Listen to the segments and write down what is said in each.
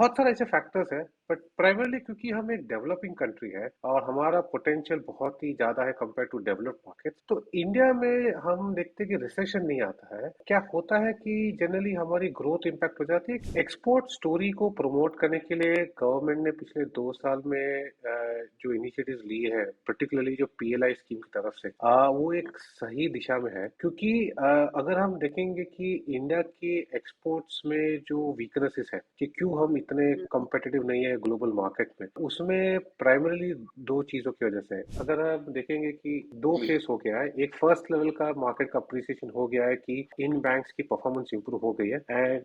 बहुत सारे ऐसे फैक्टर्स हैं, बट प्राइमरली क्योंकि हम एक डेवलपिंग कंट्री है और हमारा पोटेंशियल बहुत ही ज्यादा है कंपेयर टू डेवलप्ड मार्केट। तो इंडिया में हम देखते हैं कि रिसेशन नहीं आता है। क्या होता है कि जनरली हमारी ग्रोथ इम्पैक्ट हो जाती है। एक्सपोर्ट स्टोरी को प्रमोट करने के लिए गवर्नमेंट ने पिछले 2 साल में जो इनिशिएटिव्स लिए हैं, पर्टिकुलरली जो पीएलआई स्कीम की तरफ से, वो एक सही दिशा में है। क्योंकि अगर हम देखेंगे कि इंडिया के एक्सपोर्ट्स में जो वीकनेसेस है कि क्यों हम इतने कम्पिटिटिव नहीं है ग्लोबल मार्केट में, उसमें प्राइमरीली दो चीजों की वजह से है। अगर आप देखेंगे कि दो फेस हो गया है। एक फर्स्ट लेवल का मार्केट का अप्रिसिएशन हो गया है कि इन बैंक्स की परफॉर्मेंस इंप्रूव हो गई है, एंड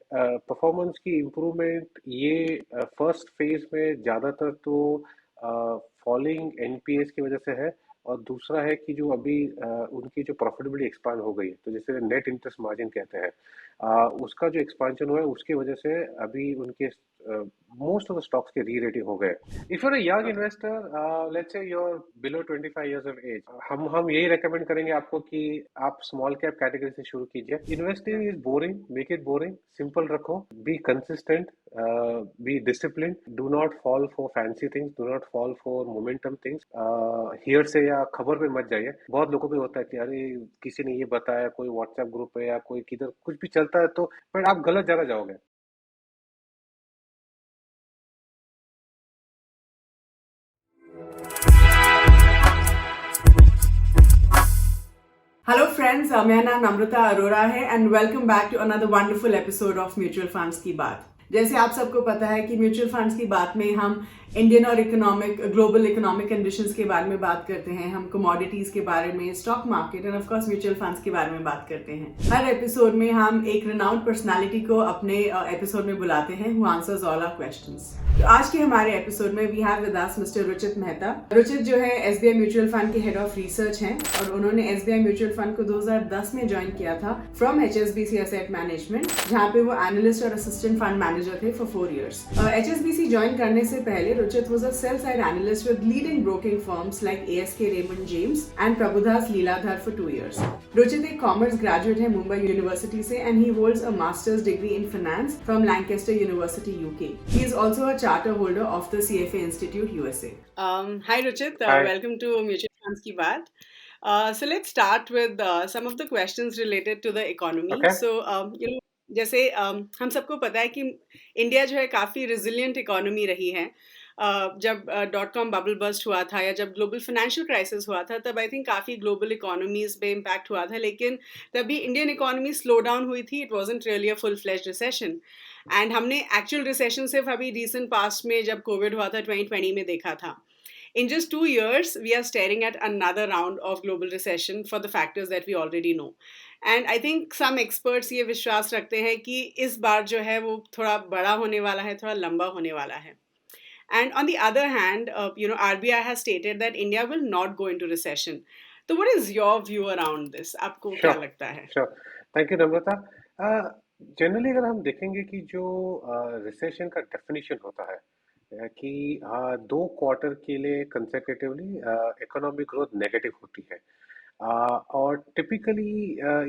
परफॉर्मेंस की इम्प्रूवमेंट ये फर्स्ट फेज में ज्यादातर तो फॉलिंग एनपीएस की वजह से है। और दूसरा है कि जो अभी उनकी जो प्रॉफिटेबिलिटी एक्सपांड हो गई है, तो जैसे नेट इंटरेस्ट मार्जिन कहते हैं, उसका जो एक्सपांशन हुआ है उसकी वजह से अभी उनके मोस्ट ऑफ द स्टॉक्स के री रेटिंग हो गए। If you're a young investor, let's say you're below 25 years of age, हम यही रेकमेंड करेंगे आपको कि आप स्मॉल कैप कैटेगरी से शुरू कीजिए। Investing is boring, make it boring, simple रखो, be consistent, be discipline, do not fall for fancy things, do not fall for momentum things. Hearsay या खबर पे मत जाइए। बहुत लोगों को होता है कि अरे किसी ने ये बताया, कोई व्हाट्सएप ग्रुप है या कोई किधर कुछ भी चलता है, तो पर आप गलत जगह जाओगे। हेलो फ्रेंड्स, मेरा नाम नम्रता अरोरा है and welcome back to another wonderful episode of mutual funds की बात। जैसे आप सबको पता है कि म्यूचुअल फंड्स की बात में हम इंडियन और ग्लोबल इकोनॉमिक कंडीशंस के बारे में बात करते हैं, हम कमोडिटीज के बारे में, stock market end of course mutual funds के बारे में बात करते हैं। हर एपिसोड में हम एक रिनाउंड पर्सनालिटी को अपने एपिसोड में बुलाते हैं who answers all our questions. तो आज के हमारे एपिसोड में we have with us mister Ruchit Mehta. Ruchit जो है एसबीआई म्यूचुअल फंड के हेड ऑफ रिसर्च हैं और उन्होंने एसबीआई म्यूचुअल फंड को 2010 में ज्वाइन किया था फ्रॉम एचएसबीसी एसेट मैनेजमेंट, जहां पे वो एनालिस्ट और असिस्टेंट फंड मैनेजर थे फॉर 4 years। एचएसबीसी ज्वाइन करने से पहले Ruchit was a sell side analyst with leading broking firms like ASK Raymond James and Prabhudas Lilladher for 2 years। Ruchit एक कॉमर्स ग्रेजुएट है मुंबई यूनिवर्सिटी से and he holds a masters degree in finance from Lancaster university UK. He is also a charter holder of the CFA Institute USA. Hi Ruchit, hi. welcome to Mutual Funds की बात. So let's start with some of the questions related to the economy. Okay. So जैसे हम सबको पता है कि India जो है काफ़ी रिजिलियंट इकोनॉमी रही है। जब .com बबल बस्ट हुआ था या जब ग्लोबल फाइनेंशियल क्राइसिस हुआ था, तब आई थिंक काफ़ी ग्लोबल इकोनॉमीज पे इम्पैक्ट हुआ था, लेकिन तभी इंडियन इकोनॉमी स्लो डाउन हुई थी। It wasn't really a full fledged recession and हमने एक्चुअल रिसेशन सिर्फ अभी रिसेंट पास्ट में जब कोविड हुआ था 2020 में देखा था। In just 2 years, we are staring at another round of global recession for the factors that we already know. And I think some experts ये विश्वास रखते हैं कि इस बार जो है वो थोड़ा बड़ा होने वाला है, थोड़ा लंबा होने वाला है। And on the other hand, RBI has stated that India will not go into recession. तो what is your view around this? आपको क्या श्योर। लगता है? Sure. Thank you Namrata. Generally अगर हम देखेंगे कि जो रिसेशन का डेफिनेशन होता है, कि 2 क्वार्टर के लिए कंसेक्यूटिवली इकोनॉमिक ग्रोथ नेगेटिव होती है। और टिपिकली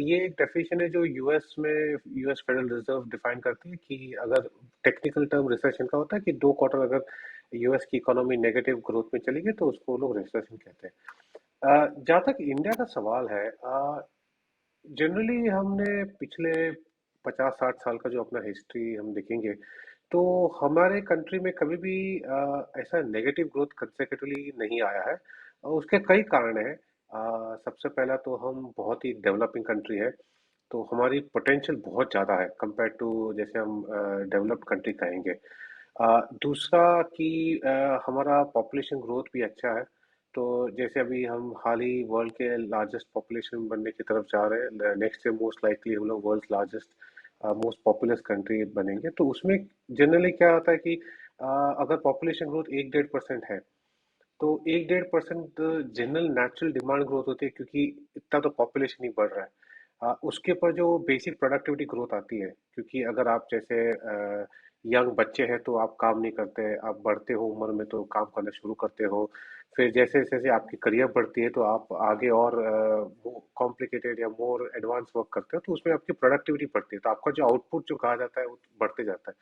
ये एक डेफिनेशन है जो यूएस में यूएस फेडरल रिजर्व डिफाइन करती है कि अगर टेक्निकल टर्म रिसेशन का होता है कि 2 क्वार्टर अगर यूएस की इकोनॉमी नेगेटिव ग्रोथ में चली गई तो उसको लोग रिसेशन कहते हैं। जहाँ तक इंडिया का सवाल है, जनरली हमने पिछले 50-60 साल का जो अपना हिस्ट्री हम देखेंगे, तो हमारे कंट्री में कभी भी ऐसा नेगेटिव ग्रोथ कंसेक्यूटिवली नहीं आया है। और उसके कई कारण हैं। सबसे पहला तो हम बहुत ही डेवलपिंग कंट्री है, तो हमारी पोटेंशियल बहुत ज़्यादा है कंपेयर टू जैसे हम डेवलप्ड कंट्री कहेंगे। दूसरा कि हमारा पॉपुलेशन ग्रोथ भी अच्छा है। तो जैसे अभी हम हाल ही वर्ल्ड के लार्जेस्ट पॉपुलेशन बनने की तरफ जा रहे हैं, नेक्स्ट ईयर मोस्ट लाइकली हम लोग world largest most populous country बनेंगे। तो उसमें जनरली क्या होता है कि अगर पॉपुलेशन ग्रोथ 1-1.5% है, तो 1-1.5% जनरल नेचुरल डिमांड ग्रोथ होती है, क्योंकि इतना तो पॉपुलेशन ही बढ़ रहा है। उसके ऊपर जो बेसिक प्रोडक्टिविटी ग्रोथ आती है, क्योंकि अगर आप जैसे यंग बच्चे हैं तो आप काम नहीं करते, आप बढ़ते हो उम्र में तो काम करना शुरू करते हो। फिर जैसे जैसे आपकी करियर बढ़ती है तो आप आगे और कॉम्प्लिकेटेड या मोर एडवांस वर्क करते हो, तो उसमें आपकी प्रोडक्टिविटी बढ़ती है, तो आपका जो आउटपुट जो कहा जाता है वो बढ़ते जाता है।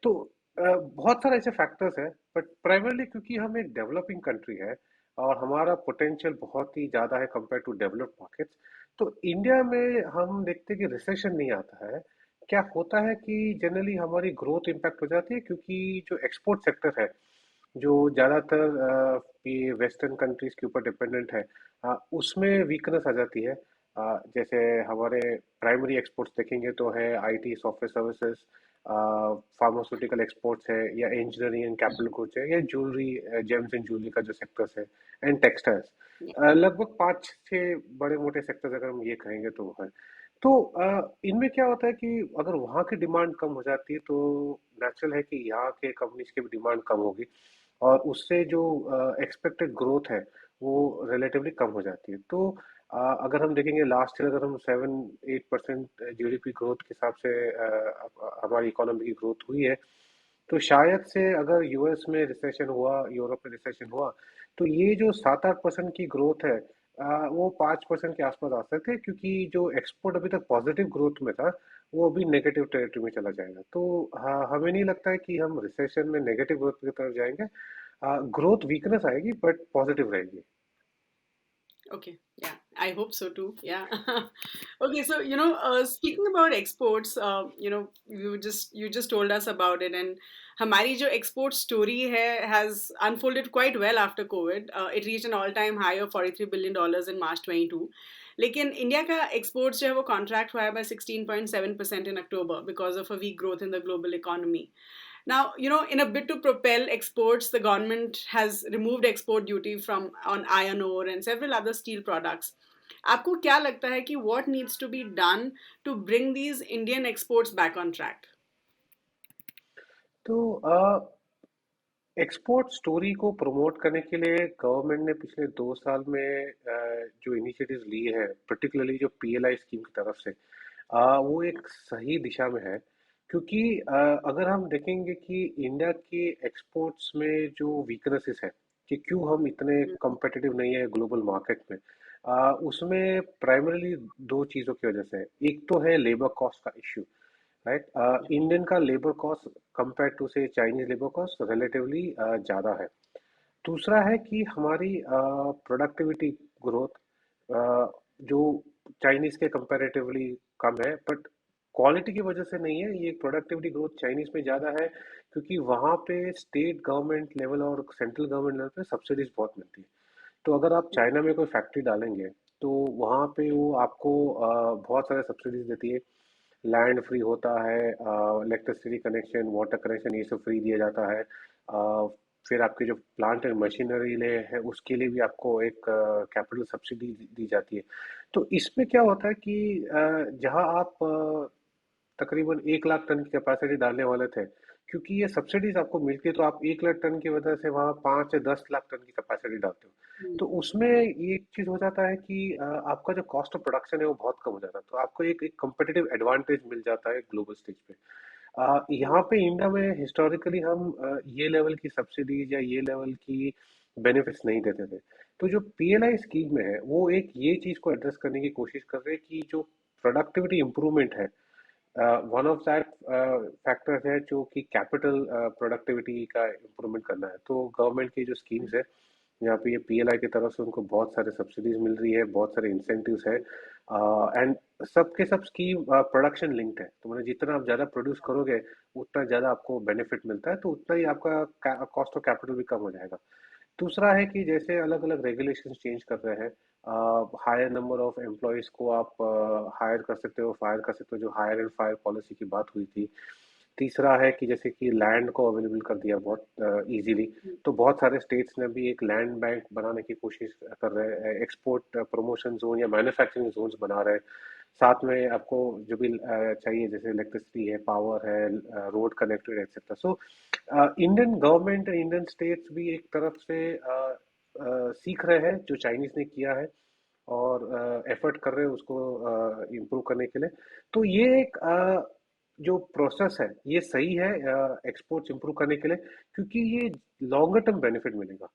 तो बहुत सारे ऐसे फैक्टर्स हैं, बट प्राइमरली क्योंकि हम एक डेवलपिंग कंट्री है और हमारा पोटेंशियल बहुत ही ज़्यादा है कंपेयर टू डेवलप्ड मार्केट्स। तो इंडिया में हम देखते हैं कि रिसेशन नहीं आता है। क्या होता है कि जनरली हमारी ग्रोथ इम्पैक्ट हो जाती है क्योंकि जो एक्सपोर्ट सेक्टर है, जो ज़्यादातर ये वेस्टर्न कंट्रीज के ऊपर डिपेंडेंट है, उसमें वीकनेस आ जाती है। जैसे हमारे प्राइमरी एक्सपोर्ट्स देखेंगे तो है IT, software services, pharmaceutical exports है, या इंजीनियरिंग एंड कैपिटल गुड्स है, या ज्वेलरी, जेम्स एंड ज्वेलरी का जो सेक्टर्स है, एंड टेक्सटाइल्स। लगभग पाँच छः बड़े मोटे सेक्टर्स अगर हम ये कहेंगे तो है। तो इनमें क्या होता है कि अगर वहाँ की डिमांड कम हो जाती है तो नेचुरल है कि यहाँ के कंपनीज की भी डिमांड कम होगी, और उससे जो एक्सपेक्टेड ग्रोथ है वो रिलेटिवली कम हो जाती है। तो अगर हम देखेंगे लास्ट ईयर, अगर हम 7-8% जीडीपी ग्रोथ के हिसाब से हमारी इकोनॉमी की ग्रोथ हुई है, तो शायद से अगर यूएस में रिसेशन हुआ, यूरोप में रिसेशन हुआ, तो ये जो 7-8% की ग्रोथ है, वो 5% के आसपास आ सकते हैं, क्योंकि जो एक्सपोर्ट अभी तक पॉजिटिव ग्रोथ में था वो अभी नेगेटिव टेरिटरी में चला जाएगा। तो हाँ, हमें नहीं लगता है कि हम रिसेशन में नेगेटिव ग्रोथ की तरफ जाएंगे। ग्रोथ वीकनेस आएगी बट पॉजिटिव रहेगी। Okay, yeah, I hope so too. Yeah. Okay, so speaking about exports, you just told us about it, and हमारी जो export story है has unfolded quite well after COVID. It reached an all-time high of $43 billion in March 22. लेकिन India का exports जो है वो contract हुआ है by 16.7% in October because of a weak growth in the global economy. Now, in a bid to propel exports, the government has removed export duty from on iron ore and several other steel products. आपको क्या लगता है कि what needs to be done to bring these Indian exports back on track? तो export story को promote करने के लिए गवर्नमेंट ने पिछले 2 साल में जो इनिशिएटिव्स लिए हैं, पर्टिकुलरली जो पीएलआई स्कीम की तरफ से, वो एक सही दिशा में है। क्योंकि अगर हम देखेंगे कि इंडिया के एक्सपोर्ट्स में जो वीकनेसेस है, कि क्यों हम इतने competitive नहीं है ग्लोबल मार्केट में, उसमें प्राइमरली दो चीज़ों की वजह से है। एक तो है लेबर कॉस्ट का इश्यू, राइट। इंडियन का लेबर कॉस्ट कंपेयर टू से चाइनीज लेबर कॉस्ट रिलेटिवली ज़्यादा है। दूसरा है कि हमारी प्रोडक्टिविटी ग्रोथ जो चाइनीज के कंपैरेटिवली कम है, बट क्वालिटी की वजह से नहीं है। ये प्रोडक्टिविटी ग्रोथ चाइनीज में ज़्यादा है क्योंकि वहाँ पे स्टेट गवर्नमेंट लेवल और सेंट्रल गवर्नमेंट लेवल पे सब्सिडीज बहुत मिलती है। तो अगर आप चाइना में कोई फैक्ट्री डालेंगे तो वहाँ पे वो आपको बहुत सारे सब्सिडीज देती है। लैंड फ्री होता है, इलेक्ट्रिसिटी कनेक्शन, वाटर कनेक्शन, ये सब फ्री दिया जाता है। फिर आपके जो प्लांट एंड मशीनरी ले है उसके लिए भी आपको एक कैपिटल सब्सिडी दी जाती है। तो इसमें क्या होता है कि जहां आप तकरीबन 1 लाख टन की कैपेसिटी डालने वाले थे, क्योंकि ये सब्सिडीज आपको मिलती है, तो आप 1 लाख टन की वजह से वहाँ 5 से 10 लाख टन की कैपेसिटी डालते हो। तो उसमें ये एक चीज हो जाता है कि आपका जो कॉस्ट ऑफ प्रोडक्शन है वो बहुत कम हो जाता है, तो आपको एक कम्पिटिटिव एडवांटेज मिल जाता है ग्लोबल स्टेज पे। यहाँ पे इंडिया में हिस्टोरिकली हम ये लेवल की सब्सिडीज या ये लेवल की बेनिफिट्स नहीं देते थे। तो जो पीएलआई स्कीम में है वो एक ये चीज को एड्रेस करने की कोशिश कर रहे हैं कि जो प्रोडक्टिविटी इंप्रूवमेंट है, वन ऑफ दैट फैक्टर्स है जो कि कैपिटल प्रोडक्टिविटी का इम्प्रूवमेंट करना है। तो गवर्नमेंट की जो स्कीम्स है, यहाँ पे ये पीएलआई की तरफ से उनको बहुत सारे सब्सिडीज मिल रही है, बहुत सारे इंसेंटिव्स है, एंड सबके सब स्कीम प्रोडक्शन लिंक्ड है। तो मतलब जितना आप ज़्यादा प्रोड्यूस करोगे उतना ज़्यादा आपको बेनिफिट मिलता है, तो उतना ही आपका कॉस्ट ऑफ कैपिटल भी कम हो जाएगा। दूसरा है कि जैसे अलग अलग रेगुलेशन चेंज कर रहे हैं, हायर नंबर ऑफ एम्प्लॉयज को आप हायर कर सकते हो, फायर कर सकते हो, जो हायर एंड फायर पॉलिसी की बात हुई थी। तीसरा है कि जैसे कि लैंड को अवेलेबल कर दिया बहुत इजीली, तो बहुत सारे स्टेट्स ने भी एक लैंड बैंक बनाने की कोशिश कर रहे हैं, एक्सपोर्ट प्रमोशन जोन या मैन्युफैक्चरिंग जोन्स बना रहे हैं। साथ में आपको जो भी चाहिए, जैसे इलेक्ट्रिसिटी है, पावर है, road connected etcetera. So Indian government, Indian states भी एक तरफ से सीख रहे हैं जो चाइनीज ने किया है, और एफर्ट कर रहे हैं उसको इम्प्रूव करने के लिए। तो ये एक जो प्रोसेस है ये सही है एक्सपोर्ट्स इम्प्रूव करने के लिए, क्योंकि ये लॉन्गर टर्म बेनिफिट मिलेगा।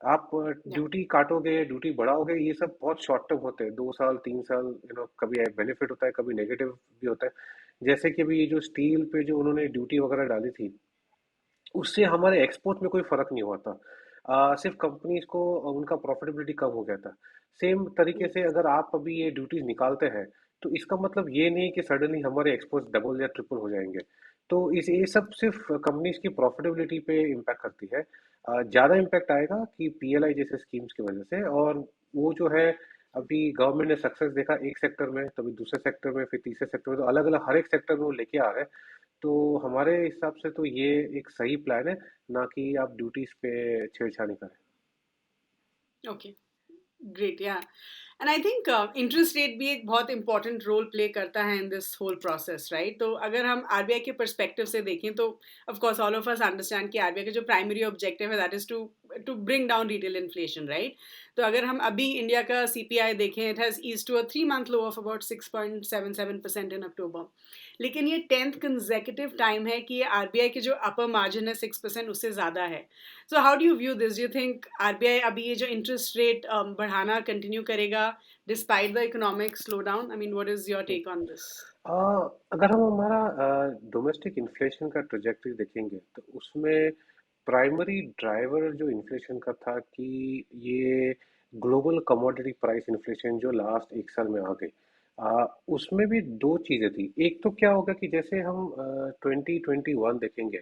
आप Yeah. ड्यूटी काटोगे, ड्यूटी बढ़ाओगे, ये सब बहुत शॉर्ट टर्म होते हैं, 2 साल 3 साल, कभी बेनिफिट होता है, कभी नेगेटिव भी होता है। जैसे कि अभी ये जो स्टील पे जो उन्होंने ड्यूटी वगैरह डाली थी, उससे हमारे एक्सपोर्ट में कोई फर्क नहीं हुआ था। सिर्फ कंपनीज को उनका प्रॉफिटेबिलिटी कम हो गया था। सेम तरीके से अगर आप अभी ये ड्यूटीज निकालते हैं, तो इसका मतलब ये नहीं कि सडनली हमारे एक्सपोर्ट डबल या ट्रिपल हो जाएंगे। तो इस ये सब सिर्फ कंपनीज की प्रॉफिटेबिलिटी पे इम्पैक्ट करती है। ज्यादा इम्पैक्ट आएगा कि पीएलआई जैसे स्कीम्स की वजह से। और वो जो है, अभी गवर्नमेंट ने सक्सेस देखा एक सेक्टर में, तभी दूसरे सेक्टर में, फिर तीसरे सेक्टर में, तो अलग अलग हर एक सेक्टर में वो लेके आ रहे हैं। तो हमारे हिसाब से तो ये एक सही प्लान है, ना कि आप ड्यूटीज पे छेड़छाड़ी करें। Okay, great, ya. And I think interest rate भी एक बहुत इंपॉर्टेंट रोल प्ले करता है in this whole process, right? तो अगर हम आरबीआई के परस्पेक्टिव से देखें तो of course all of us understand कि आरबीआई का जो प्राइमरी ऑब्जेक्टिव है that is to bring down retail inflation, right? तो अगर हम अभी इंडिया का सीपीआई देखें, it has ease to a 3 month low of about 6.77% इन अक्टूबर। लेकिन ये 10th कंसेक्यूटिव टाइम है कि ये आरबीआई के जो अपर मार्जिन है 6% उससे ज़्यादा है। So how do you view this? Do you think RBI अभी ये जो इंटरेस्ट रेट बढ़ाना कंटिन्यू करेगा despite the economic slowdown? I mean, what is your take on this? Uh, अगर हम हमारा डोमेस्टिक इन्फ्लेशन का ट्रेजेक्टरी देखेंगे, तो उसमें प्राइमरी ड्राइवर जो इन्फ्लेशन का था कि ये ग्लोबल कमोडिटी प्राइस इन्फ्लेशन जो लास्ट एक साल में आ गई। उसमें भी दो चीज़ें थी। एक तो क्या होगा कि जैसे हम 2021 देखेंगे,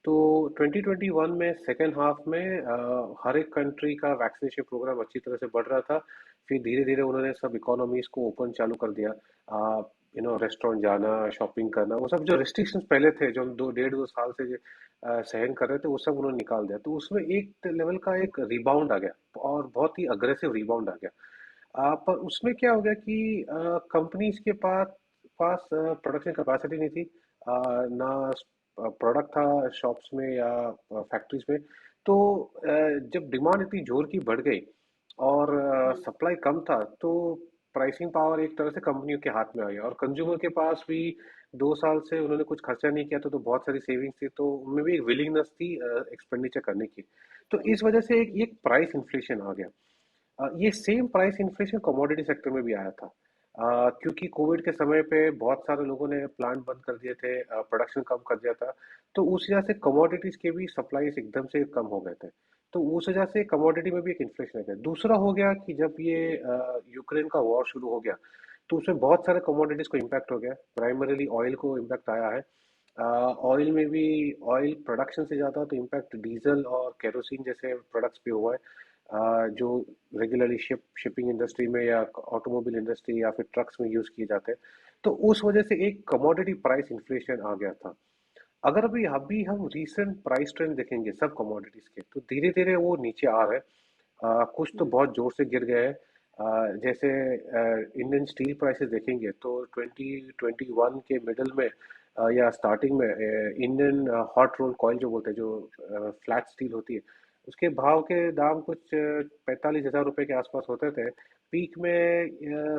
तो 2021 में सेकेंड हाफ में हर एक कंट्री का वैक्सीनेशन प्रोग्राम अच्छी तरह से बढ़ रहा था। फिर धीरे धीरे उन्होंने सब इकोनॉमीज को ओपन चालू कर दिया। रेस्टोरेंट जाना, शॉपिंग करना, वो सब जो रिस्ट्रिक्शंस पहले थे, जो हम 1.5 2 साल से सहन कर रहे थे, वो सब उन्होंने निकाल दिया। तो उसमें एक लेवल का एक रिबाउंड आ गया, और बहुत ही अग्रेसिव रिबाउंड आ गया। पर उसमें क्या हो गया कि कंपनीज के पास पास प्रोडक्शन कैपेसिटी नहीं थी। ना प्रोडक्ट था शॉप्स में या फैक्ट्रीज में। तो जब डिमांड इतनी जोर की बढ़ गई और सप्लाई कम था, तो प्राइसिंग पावर एक तरह से कंपनियों के हाथ में आ गया, और कंज्यूमर के पास भी 2 साल से उन्होंने कुछ खर्चा नहीं किया, तो बहुत सारी सेविंग्स थी, तो उनमें भी एक विलिंगनेस थी एक्सपेंडिचर करने की। तो इस वजह से एक प्राइस इन्फ्लेशन आ गया। ये same price inflation commodity sector में भी आया था। क्योंकि कोविड के समय पे बहुत सारे लोगों ने प्लांट बंद कर दिए थे, प्रोडक्शन कम कर दिया था। तो उस वजह से कमोडिटीज के भी सप्लाईज एकदम से कम हो गए थे। तो उस वजह से कमोडिटी में भी एक इन्फ्लेशन आ गया। दूसरा हो गया कि जब ये यूक्रेन का वॉर शुरू हो गया, तो उसमें बहुत सारे कमोडिटीज को इम्पैक्ट हो गया। प्राइमरीली ऑयल को इम्पैक्ट आया है। ऑयल में भी, ऑयल प्रोडक्शन से ज़्यादा तो इम्पैक्ट डीजल और केरोसिन जैसे प्रोडक्ट्स पे हुआ है। जो रेगुलरली शिपिंग इंडस्ट्री में या ऑटोमोबाइल इंडस्ट्री या फिर ट्रक्स में यूज़ किए जाते हैं। तो उस वजह से एक कमोडिटी प्राइस इन्फ्लेशन आ गया था। अगर अभी अभी हम रीसेंट प्राइस ट्रेंड देखेंगे सब कमोडिटीज के, तो धीरे धीरे वो नीचे आ रहे हैं। कुछ तो बहुत जोर से गिर गए हैं। जैसे इंडियन स्टील प्राइसेस देखेंगे, तो 2021 के मिडल में या स्टार्टिंग में इंडियन हॉट रोल कॉइल जो बोलते हैं, जो फ्लैट स्टील होती है, उसके भाव के दाम कुछ 45,000 रुपये के आसपास होते थे। पीक में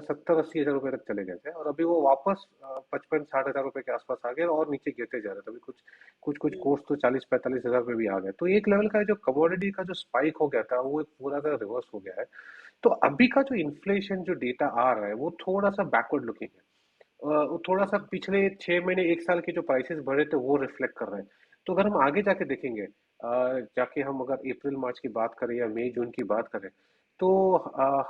70-80 हज़ार रुपये तक चले गए थे, और अभी वो वापस 55-60 हज़ार रुपये के आसपास आ गए और नीचे गिरते जा रहे थे। अभी कुछ कुछ कुछ कोर्स तो 40-45 हज़ार रुपये भी आ गए। तो एक लेवल का जो कमोडिटी का जो स्पाइक हो गया था, वो एक पूरा का रिवर्स हो गया है। तो अभी का जो इन्फ्लेशन जो डेटा आ रहा है, वो थोड़ा सा बैकवर्ड लुकिंग है। वो थोड़ा सा पिछले 6 महीने एक साल के जो प्राइसेस बढ़े थे वो रिफ्लेक्ट कर रहे हैं। तो अगर हम आगे जाके देखेंगे, जाके हम अगर अप्रैल मार्च की बात करें या मई जून की बात करें, तो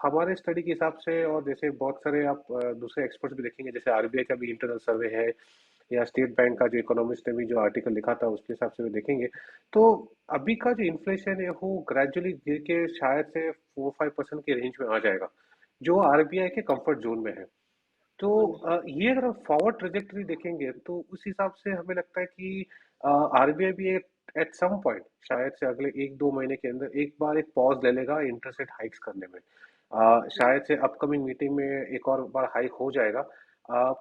हमारे स्टडी के हिसाब से, और जैसे बहुत सारे आप दूसरे एक्सपर्ट्स भी देखेंगे, जैसे आरबीआई का भी इंटरनल सर्वे है, या स्टेट बैंक का जो इकोनॉमिस्ट ने भी जो आर्टिकल लिखा था उसके हिसाब से भी देखेंगे, तो अभी का जो इन्फ्लेशन है वो ग्रेजुअली गिर के शायद से 4-5% के रेंज में आ जाएगा, जो आरबीआई के कंफर्ट जोन में है। तो ये अगर हम फॉरवर्ड ट्रेजेक्टरी देखेंगे, तो उस हिसाब से हमें लगता है कि आरबीआई भी एट सम पॉइंट शायद से अगले 1-2 महीने के अंदर एक बार एक पॉज ले लेगा इंटरेस्ट रेट हाइक्स करने में। शायद से अपकमिंग मीटिंग में एक और बार हाइक हो जाएगा।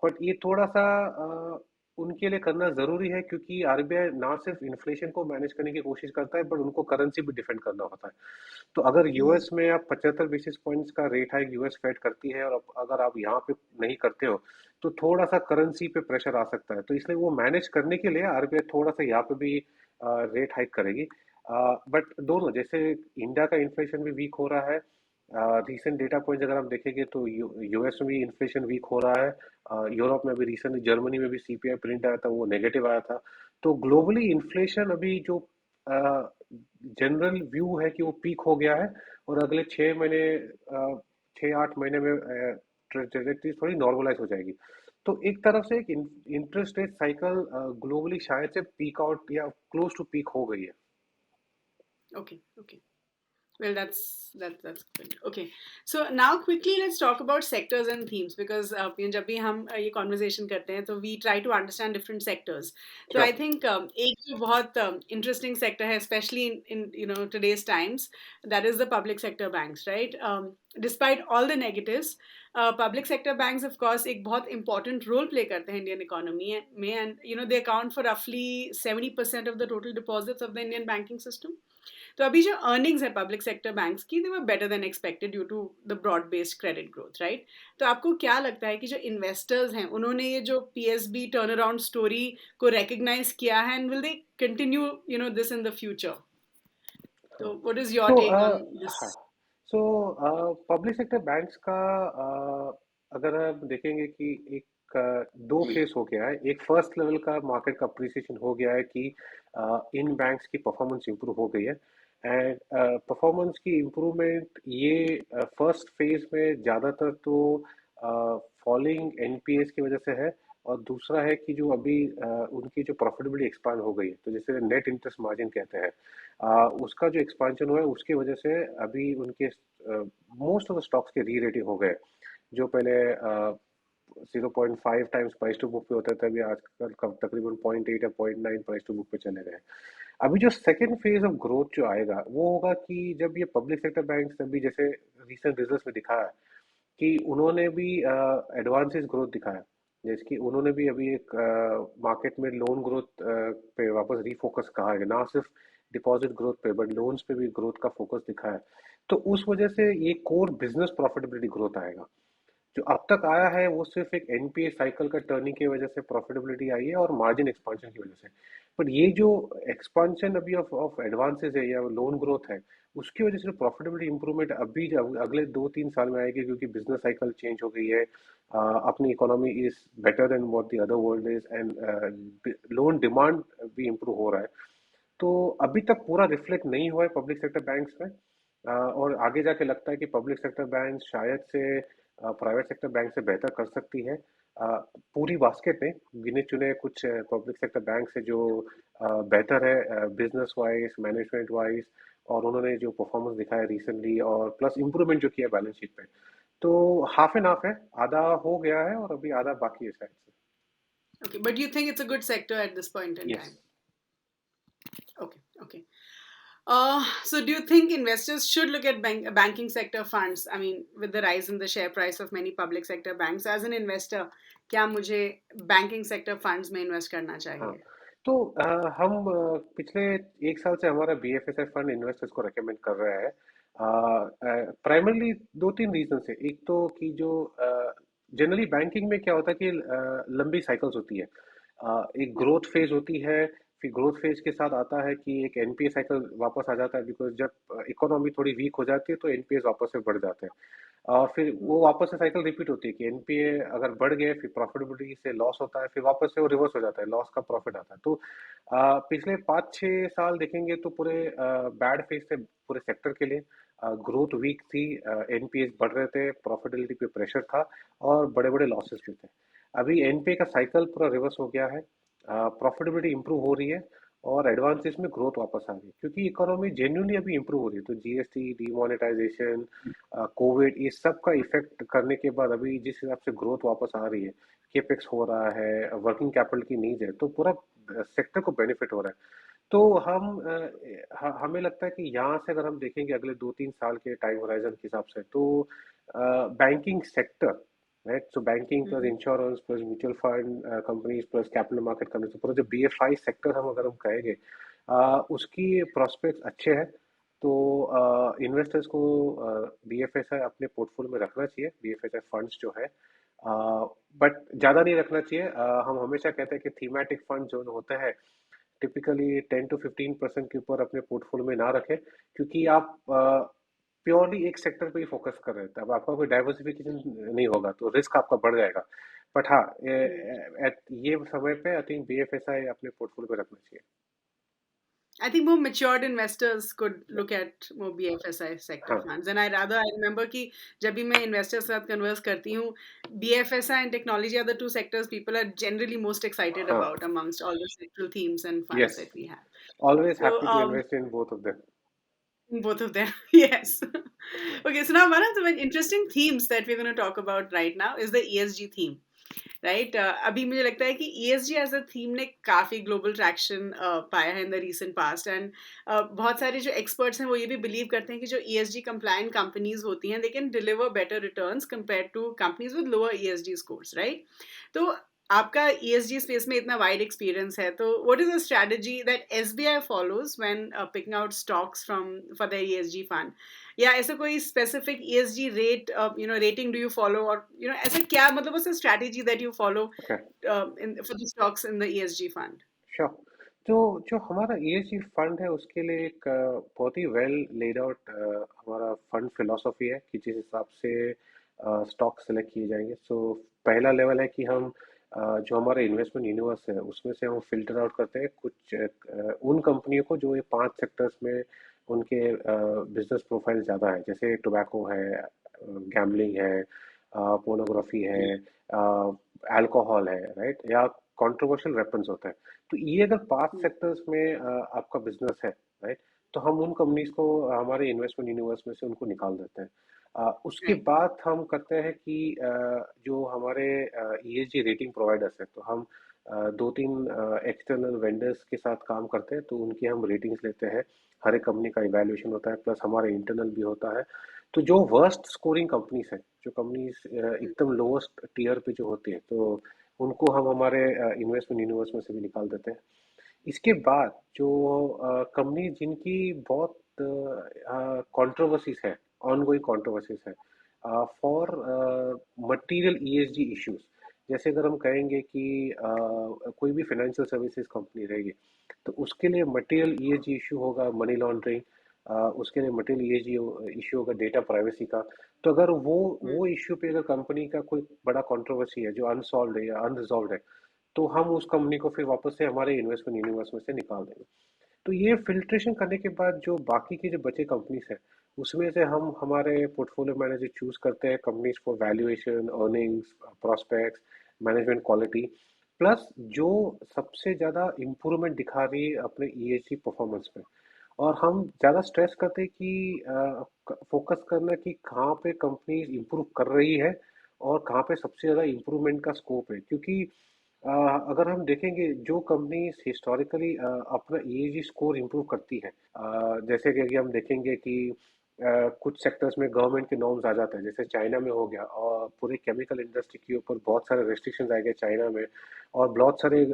बट ये थोड़ा सा उनके लिए करना जरूरी है, क्योंकि आरबीआई ना सिर्फ इन्फ्लेशन को मैनेज करने की कोशिश करता है, बट उनको करेंसी भी डिफेंड करना होता है। तो अगर यूएस में आप 75 बेसिस पॉइंट्स का रेट हाइक यूएस फेड करती है, और अगर आप यहाँ पे नहीं करते हो, तो थोड़ा सा करेंसी पे प्रेशर आ सकता है। तो इसलिए वो मैनेज करने के लिए आरबीआई थोड़ा सा यहाँ पे भी रेट हाइक करेगी। बट दोनों, जैसे इंडिया का इन्फ्लेशन भी वीक हो रहा है। रीसेंट डेटा पॉइंट अगर हम देखेंगे, तो यूएस में भी इन्फ्लेशन वीक हो रहा है। यूरोप में भी रिसेंटली जर्मनी में भी सीपीआई प्रिंट आया था, वो नेगेटिव आया था। तो ग्लोबली इन्फ्लेशन अभी जो जनरल व्यू है कि वो पीक हो गया है और अगले 6 महीने 6-8 महीने में ट्रेजेक्टरी थोड़ी नॉर्मलाइज हो जाएगी। तो एक तरफ से एक इंटरेस्ट रेट साइकिल ग्लोबली शायद से पीक आउट या क्लोज टू पीक हो गई है। Okay, okay. Well, that's good. Okay, so now quickly let's talk about sectors and themes because जब भी हम ये conversation करते हैं तो we try to understand different sectors. So I sure. think एक जो बहुत interesting sector है, especially in today's times, that is the public sector banks, right? Despite all the negatives, public sector banks of course एक बहुत important role play करते हैं Indian economy में, and they account for roughly 70% of the total deposits of the Indian banking system. तो अभी जो earnings है public sector banks की they were better than expected due to the broad based credit growth, right? तो आपको क्या लगता है कि जो इन्वेस्टर्स हैं उन्होंने ये जो पीएसबी टर्न अराउंड स्टोरी को रिकग्नाइज किया है and will they continue this in the future? तो व्हाट इज योर तो टेक ऑन दिस? हाँ, सो पब्लिक सेक्टर बैंक्स का अगर आप देखेंगे कि एक दो फेस हो गया है। एक फर्स्ट लेवल का मार्केट का अप्रिसिएशन हो गया है कि इन बैंक्स की परफॉर्मेंस इंप्रूव हो गई है एंड परफॉर्मेंस की इम्प्रूवमेंट ये फर्स्ट फेज में ज़्यादातर तो फॉलिंग एनपीएस की वजह से है और दूसरा है कि जो अभी उनकी जो प्रॉफिटेबिलिटी एक्सपांड हो गई है तो जैसे नेट इंटरेस्ट मार्जिन कहते हैं उसका जो एक्सपांशन हुआ है उसकी वजह से अभी उनके मोस्ट ऑफ द स्टॉक्स के री रेटिंग हो गए जो पहले 0.5 टाइम्स प्राइस टू बुक पे होता था अभी आजकल तकरीबन 0.8 या 0.9 प्राइस टू बुक पे चले गए। अभी जो सेकंड फेज ऑफ ग्रोथ जो आएगा वो होगा कि जब ये पब्लिक सेक्टर बैंक अभी जैसे रिसेंट रिजल्ट्स में दिखाया कि उन्होंने भी एडवांसेस ग्रोथ दिखाया जैसे कि उन्होंने भी अभी एक मार्केट में लोन ग्रोथ पे वापस रीफोकस कहा है ना सिर्फ डिपॉजिट ग्रोथ पे बट लोन्स पे भी ग्रोथ का फोकस दिखा है। तो उस वजह से ये कोर बिजनेस प्रॉफिटेबिलिटी ग्रोथ आएगा। जो अब तक आया है वो सिर्फ एक एनपीए साइकिल का टर्निंग की वजह से प्रॉफिटेबिलिटी आई है और मार्जिन एक्सपांशन की वजह से। बट ये जो एक्सपांशन अभी ऑफ ऑफ एडवांसेस है या लोन ग्रोथ है उसकी वजह से प्रॉफिटेबिलिटी इंप्रूवमेंट अभी अगले 2-3 साल में आएगी क्योंकि बिजनेस साइकिल चेंज हो गई है। अपनी economy is better than what the other world is and loan demand भी इम्प्रूव हो रहा है। तो अभी तक पूरा रिफ्लेक्ट नहीं हुआ है पब्लिक सेक्टर बैंक्स में और आगे जाके लगता है कि पब्लिक सेक्टर बैंक शायद से प्राइवेट सेक्टर बैंक से बेहतर कर सकती है। पूरी बास्केट में गिने चुने कुछ पब्लिक सेक्टर बैंक है जो बेहतर है बिजनेस वाइज मैनेजमेंट वाइज और उन्होंने जो परफॉर्मेंस दिखाया रिसेंटली और प्लस इम्प्रूवमेंट जो किया बैलेंस शीट पे। तो हाफ एंड हाफ है आधा हो गया है और अभी आधा बाकी है शायद से। Okay, but you think it's a good sector at this point in yes. time? Okay, okay. So do you think investors should look at banking sector funds? I mean, with the rise in the share price of many public sector banks, as an investor, क्या मुझे banking sector funds में invest करना हाँ, चाहिए? तो हम पिछले 1 साल से हमारा बीएफएसआई फंड इन्वेस्टर्स को रेकमेंड कर रहा है प्राइमरली 2-3 रीजन से। एक तो कि जो जनरली बैंकिंग में क्या होता है कि लंबी साइकिल्स होती है। एक ग्रोथ फेज होती है फिर ग्रोथ फेज के साथ आता है कि एक एनपीए साइकिल वापस आ जाता है बिकॉज जब इकोनॉमी थोड़ी वीक हो जाती है तो एनपीए वापस से बढ़ जाते हैं और फिर वो वापस से साइकिल रिपीट होती है कि एनपीए अगर बढ़ गए फिर प्रॉफिटेबिलिटी से लॉस होता है फिर वापस से वो रिवर्स हो जाता है लॉस का प्रॉफिट आता है। तो पिछले 5-6 साल देखेंगे तो पूरे बैड फेज थे पूरे सेक्टर के लिए। ग्रोथ वीक थी एनपीए बढ़ रहे थे प्रॉफिटेबिलिटी पे प्रेशर था और बड़े बड़े लॉसेस भी थे। अभी एनपीए का साइकिल पूरा रिवर्स हो गया है प्रॉफिटेबिलिटी इंप्रूव हो रही है और एडवांसेस में ग्रोथ वापस आ रही है क्योंकि इकोनॉमी जेन्युइनली अभी इंप्रूव हो रही है। तो जीएसटी डीमोनेटाइजेशन कोविड ये सब का इफेक्ट करने के बाद अभी जिस हिसाब से ग्रोथ वापस आ रही है केपेक्स हो रहा है वर्किंग कैपिटल की नीड है तो पूरा सेक्टर को बेनिफिट हो रहा है। तो हमें लगता है कि यहाँ से अगर हम देखेंगे अगले 2-3 साल के टाइम होराइजन के हिसाब से तो banking sector right so banking plus Mhm. Insurance plus mutual fund companies plus capital market companies तो पूरा जो बीएफआई सेक्टर हम कहेंगे उसकी प्रोस्पेक्ट्स अच्छे हैं। तो इन्वेस्टर्स को बीएफएसआई अपने पोर्टफोलियो में रखना चाहिए बीएफएसआई फंड्स जो है बट ज़्यादा नहीं रखना चाहिए। हम हमेशा कहते हैं कि थीमेटिक फंड जो होते हैं टिपिकली 10 to 15% के ऊपर अपने पोर्टफोलियो में ना रखें क्योंकि आप प्योरली एक सेक्टर पे ही फोकस कर रहे हैं तब आपका कोई डाइवर्सिफिकेशन नहीं होगा तो रिस्क आपका बढ़ जाएगा। बट हाँ Hmm. ये समय पे आई थिंक बीएफएसआई अपने पोर्टफोलियो पे रखना चाहिए। I think more matured investors could look at more BFSI sector हाँ funds. And I remember कि जब भी मैं investors के साथ converse करती हूँ, BFSI and technology are the two sectors people are generally most excited हाँ about amongst all the sectoral themes and funds yes that we have. Always So, happy to invest in both of them both of them, yes. Okay, so now one of the interesting themes that we're going to talk about right now is the ESG theme. Right अभी मुझे लगता है कि ESG as a theme ने काफी global traction पाया है in the recent past and बहुत सारे जो एक्सपर्ट्स हैं वो ये भी बिलीव करते हैं कि जो ईएसजी कंप्लायंट कंपनीज होती हैं they can deliver better returns compare to companies with lower ESG scores right तो आपका ईएसजी स्पेस में इतना वाइड एक्सपीरियंस है तो what is the strategy that SBI follows when picking out stocks from for the ESG fund या ऐसा कोई specific ESG rate rating do you follow और ऐसा क्या मतलब what's the strategy that you follow okay for the stocks in the ESG fund? Sure तो जो हमारा ईएसजी फंड है उसके लिए एक बहुत ही वेल लेड आउट हमारा फंड फिलोसफी है कि जिस हिसाब से स्टॉक सेलेक्ट किए जाएंगे सो पहला लेवल है कि हम जो हमारा इन्वेस्टमेंट यूनिवर्स है उसमें से हम फिल्टर आउट करते हैं कुछ उन कंपनियों को जो ये 5 सेक्टर्स में उनके बिजनेस प्रोफाइल ज़्यादा है जैसे टोबैको है गैम्बलिंग है पोर्नोग्राफी है अल्कोहल है राइट या कंट्रोवर्शियल वेपन्स होता है तो ये अगर 5 सेक्टर्स में आपका बिजनेस है राइट तो हम उन कंपनीज को हमारे इन्वेस्टमेंट यूनिवर्स में से उनको निकाल देते हैं उसके Right. बाद हम करते हैं कि जो हमारे ईएसजी रेटिंग प्रोवाइडर्स हैं तो हम 2-3 एक्सटर्नल वेंडर्स के साथ काम करते हैं तो उनकी हम रेटिंग्स लेते हैं हर एक कंपनी का इवैल्यूएशन होता है प्लस हमारा इंटरनल भी होता है तो जो वर्स्ट स्कोरिंग कंपनीज है जो कंपनीज एकदम लोएस्ट टीयर पे जो होती है तो उनको हम हमारे इन्वेस्टमेंट यूनिवर्स में से भी निकाल देते हैं इसके बाद जो कंपनी जिनकी बहुत कंट्रोवर्सीज है ऑनगोइंग कंट्रोवर्सीज है फॉर मटेरियल ईएसजी इश्यूज जैसे अगर हम कहेंगे कि कोई भी फाइनेंशियल सर्विसेज कंपनी रहेगी तो उसके लिए मटेरियल ईएसजी इशू होगा मनी लॉन्ड्रिंग उसके लिए मटेरियल ईएसजी इशू होगा डेटा प्राइवेसी का तो अगर वो इश्यू पे अगर कंपनी का कोई बड़ा कंट्रोवर्सी है जो अनसॉल्व है या अनरिजॉल्व है तो हम उस कंपनी को फिर वापस से हमारे इन्वेस्टमेंट यूनिवर्स में से निकाल देंगे तो ये फिल्ट्रेशन करने के बाद जो बाकी की जो बचे कंपनीज है उसमें से हम हमारे पोर्टफोलियो मैनेजर चूज करते हैं companies for valuation earnings prospects management quality plus जो सबसे ज़्यादा इम्प्रूवमेंट दिखा रही है अपने ईएसजी परफॉर्मेंस में और हम ज़्यादा स्ट्रेस करते हैं कि फोकस करना कि कहाँ पे कंपनी इम्प्रूव कर रही है और कहाँ पे सबसे ज़्यादा इम्प्रूवमेंट का स्कोप है क्योंकि अगर हम देखेंगे जो कंपनीज हिस्टोरिकली अपना ईएसजी स्कोर इम्प्रूव करती है जैसे कि अगर हम देखेंगे कि कुछ सेक्टर्स में गवर्नमेंट के नॉर्म्स आ जाते हैं जैसे चाइना में हो गया और पूरे केमिकल इंडस्ट्री के ऊपर बहुत सारे रेस्ट्रिक्शंस आ गए चाइना में और बहुत सारे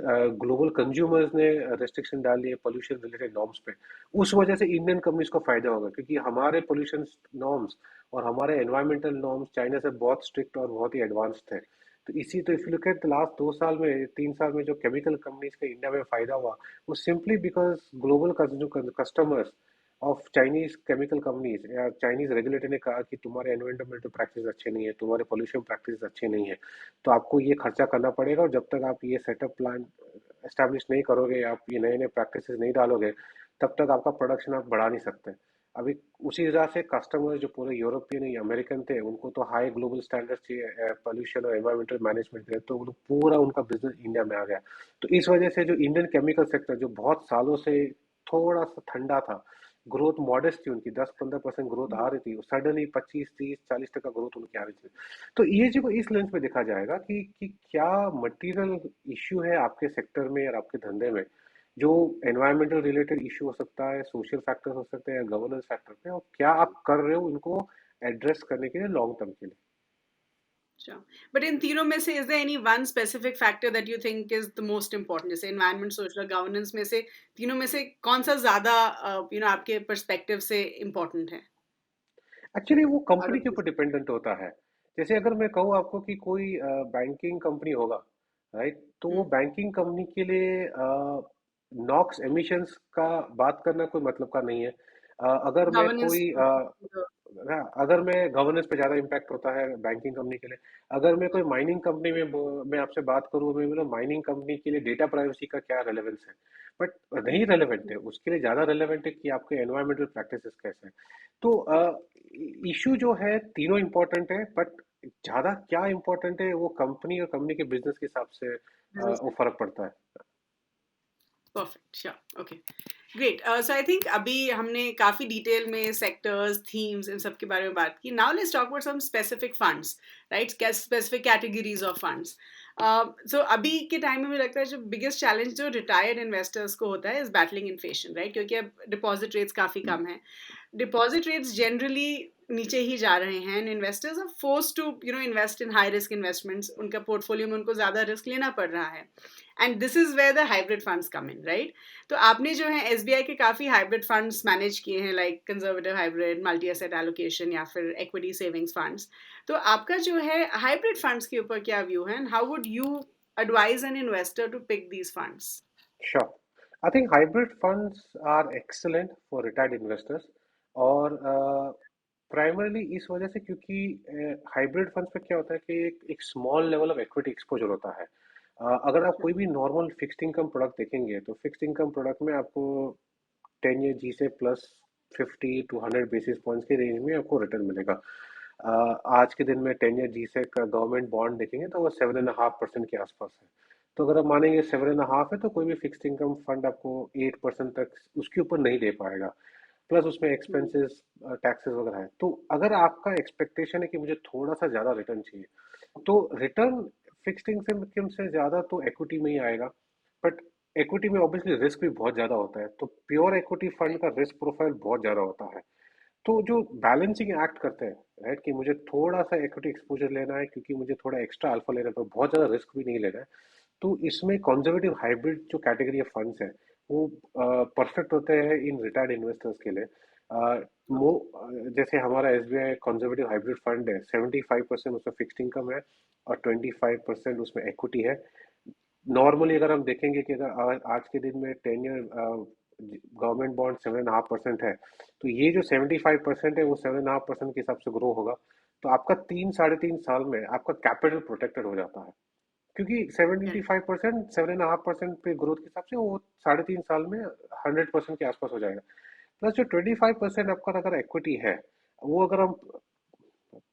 ग्लोबल कंज्यूमर्स ने रेस्ट्रिक्शन डाल दिए पोल्यूशन रिलेटेड नॉर्म्स पे उस वजह से इंडियन कंपनीज को फायदा होगा क्योंकि हमारे पोल्यूशन नॉर्म्स और हमारे एनवायरमेंटल नॉर्म्स चाइना से बहुत स्ट्रिक्ट और बहुत ही एडवांस्ड थे तो इसी तो if you look at the last 2 साल में 3 साल में जो केमिकल कंपनीज का इंडिया में फायदा हुआ वो सिंपली बिकॉज ग्लोबल जो customers of Chinese chemical companies या चाइनीज रेगुलेटर ने कहा कि तुम्हारे एनवायरमेंटल प्रैक्टिस अच्छे नहीं है तुम्हारे पोल्यूशन प्रैक्टिस अच्छे नहीं है तो आपको ये खर्चा करना पड़ेगा और जब तक आप ये सेटअप प्लान एस्टेब्लिश नहीं करोगे आप ये नए नए प्रैक्टिसेस नहीं डालोगे तब तक आपका प्रोडक्शन आप बढ़ा नहीं सकते अभी उसी वजह से कस्टमर्स जो पूरे यूरोपियन या अमेरिकन थे उनको तो हाई ग्लोबल स्टैंडर्ड्स चाहिए पोल्यूशन और एनवायरमेंटल मैनेजमेंट के लिए तो पूरा उनका बिजनेस इंडिया में आ गया तो इस वजह से जो इंडियन केमिकल सेक्टर जो बहुत सालों से थोड़ा सा ठंडा था ग्रोथ मॉडेस्ट थी उनकी 10-15% ग्रोथ आ रही थी सडनली 25-30-40% ग्रोथ उनकी आ रही थी तो ये जो इस लेंस में देखा जाएगा कि क्या मटेरियल इश्यू है आपके सेक्टर में और आपके धंधे में जो एनवायरमेंटल रिलेटेड इशू हो सकता है सोशल फैक्टर्स हो सकते हैं या गवर्नेंस फैक्टर पे और क्या आप कर रहे हो इनको एड्रेस करने के लिए लॉन्ग टर्म के लिए Sure. But in तीनों में से is there any one specific factor that you think is the most important? जैसे environment, social, governance में से तीनों में से कौन सा ज़्यादा आपके perspective से important है? एक्चुअली वो Out कंपनी of के ऊपर these? डिपेंडेंट होता है जैसे अगर मैं कहूँ आपको कि कोई बैंकिंग कंपनी होगा राइट तो वो Hmm. बैंकिंग कंपनी के लिए नॉक्स एमिशंस का बात करना कोई मतलब का नहीं है अगर मैं गवर्नेंस। कोई अगर मैं गवर्नेंस पे ज्यादा इम्पैक्ट होता है बैंकिंग कंपनी के लिए। अगर मैं कोई माइनिंग कंपनी में मैं आपसे बात करूँ, मैं बोला माइनिंग कंपनी के लिए डेटा प्राइवेसी का क्या रेलेवेंस है, बट नहीं रेलेवेंट है, उसके लिए ज्यादा रेलेवेंट है कि आपके एनवायरमेंटल प्रैक्टिसेस कैसे हैं। तो इशू जो है तीनों इम्पोर्टेंट है, बट ज्यादा क्या इम्पोर्टेंट है वो कंपनी और कंपनी के बिजनेस के हिसाब से वो फर्क पड़ता है। Perfect, sure, okay, great. So I think अभी हमने काफी डिटेल में सेक्टर्स, थीम्स, इन सब के बारे में बात की। Now let's talk about some specific funds, right? Specific categories of funds. So अभी के टाइम में मुझे लगता है जो बिगेस्ट चैलेंज जो रिटायर्ड इन्वेस्टर्स को होता है इज बैटलिंग इन्फ्लेशन, राइट? क्योंकि अब डिपॉजिट रेट्स काफी कम है, डिपॉजिट रेट्स जनरली नीचे ही जा रहे हैं, and investors are force to invest in high risk investments. उनका पोर्टफोलियो में उनको ज्यादा रिस्क लेना पड़ रहा है, and this is where the hybrid funds come in, right? तो आपने जो है एसबीआई के काफी हाइब्रिड फंड्स मैनेज किए हैं, like conservative hybrid, multi asset allocation या फिर इक्विटी सेविंग्स फंड्स। तो आपका जो है हाइब्रिड फंड्स के ऊपर क्या व्यू है, and how would you advise an investor to pick these funds? Sure. I think hybrid funds are excellent for retired investors और प्राइमरली इस वजह से क्योंकि हाइब्रिड फंड्स पे क्या होता है कि एक small level of equity exposure होता है। अगर आप कोई भी नॉर्मल फिक्स्ड इनकम प्रोडक्ट देखेंगे तो फिक्स्ड इनकम प्रोडक्ट में आपको 10 ईयर जी से प्लस 50 to 100 बेसिस पॉइंट्स के रेंज में आपको रिटर्न मिलेगा। आज के दिन में 10 ईयर जी से गवर्नमेंट बॉन्ड देखेंगे तो वो 7.5% के आसपास है। तो अगर आप मानेंगे 7.5 है तो कोई भी फिक्स्ड इनकम फंड आपको 8% तक उसके ऊपर नहीं दे पाएगा। प्लस उसमें एक्सपेंसेस टैक्सेस वगैरह है। तो अगर आपका एक्सपेक्टेशन है कि मुझे थोड़ा सा ज्यादा रिटर्न चाहिए तो रिटर्न फिक्स्ड इनकम से ज्यादा तो इक्विटी में ही आएगा। बट इक्विटी में ऑब्वियसली रिस्क भी बहुत ज्यादा होता है, तो प्योर इक्विटी फंड का रिस्क प्रोफाइल बहुत ज्यादा होता है। तो जो बैलेंसिंग एक्ट करते हैं, राइट, कि मुझे थोड़ा सा इक्विटी एक्सपोजर लेना है क्योंकि मुझे थोड़ा एक्स्ट्रा अल्फा लेना है, तो बहुत ज्यादा रिस्क भी नहीं लेना है। तो इसमें कंजर्वेटिव हाइब्रिड जो कैटेगरी ऑफ फंड्स है वो परफेक्ट होते हैं इन रिटायर्ड इन्वेस्टर्स के लिए। जैसे हमारा एसबीआई कंजर्वेटिव हाइब्रिड फंड है, 75% उसमें फिक्स्ड इनकम है और 25% उसमें इक्विटी है। नॉर्मली अगर हम देखेंगे कि अगर आज के दिन में 10 ईयर गवर्नमेंट बॉन्ड 7.5% है, तो ये जो 75% है वो 7.5% के हिसाब से ग्रो होगा। तो आपका 3 साढ़े 3 साल में आपका कैपिटल प्रोटेक्टेड हो जाता है, क्योंकि 75% 7.5% पे ग्रोथ के हिसाब से वो 3.5 साल में 100% के आसपास हो जाएगा। प्लस जो 25% आपका अगर इक्विटी है, वो अगर हम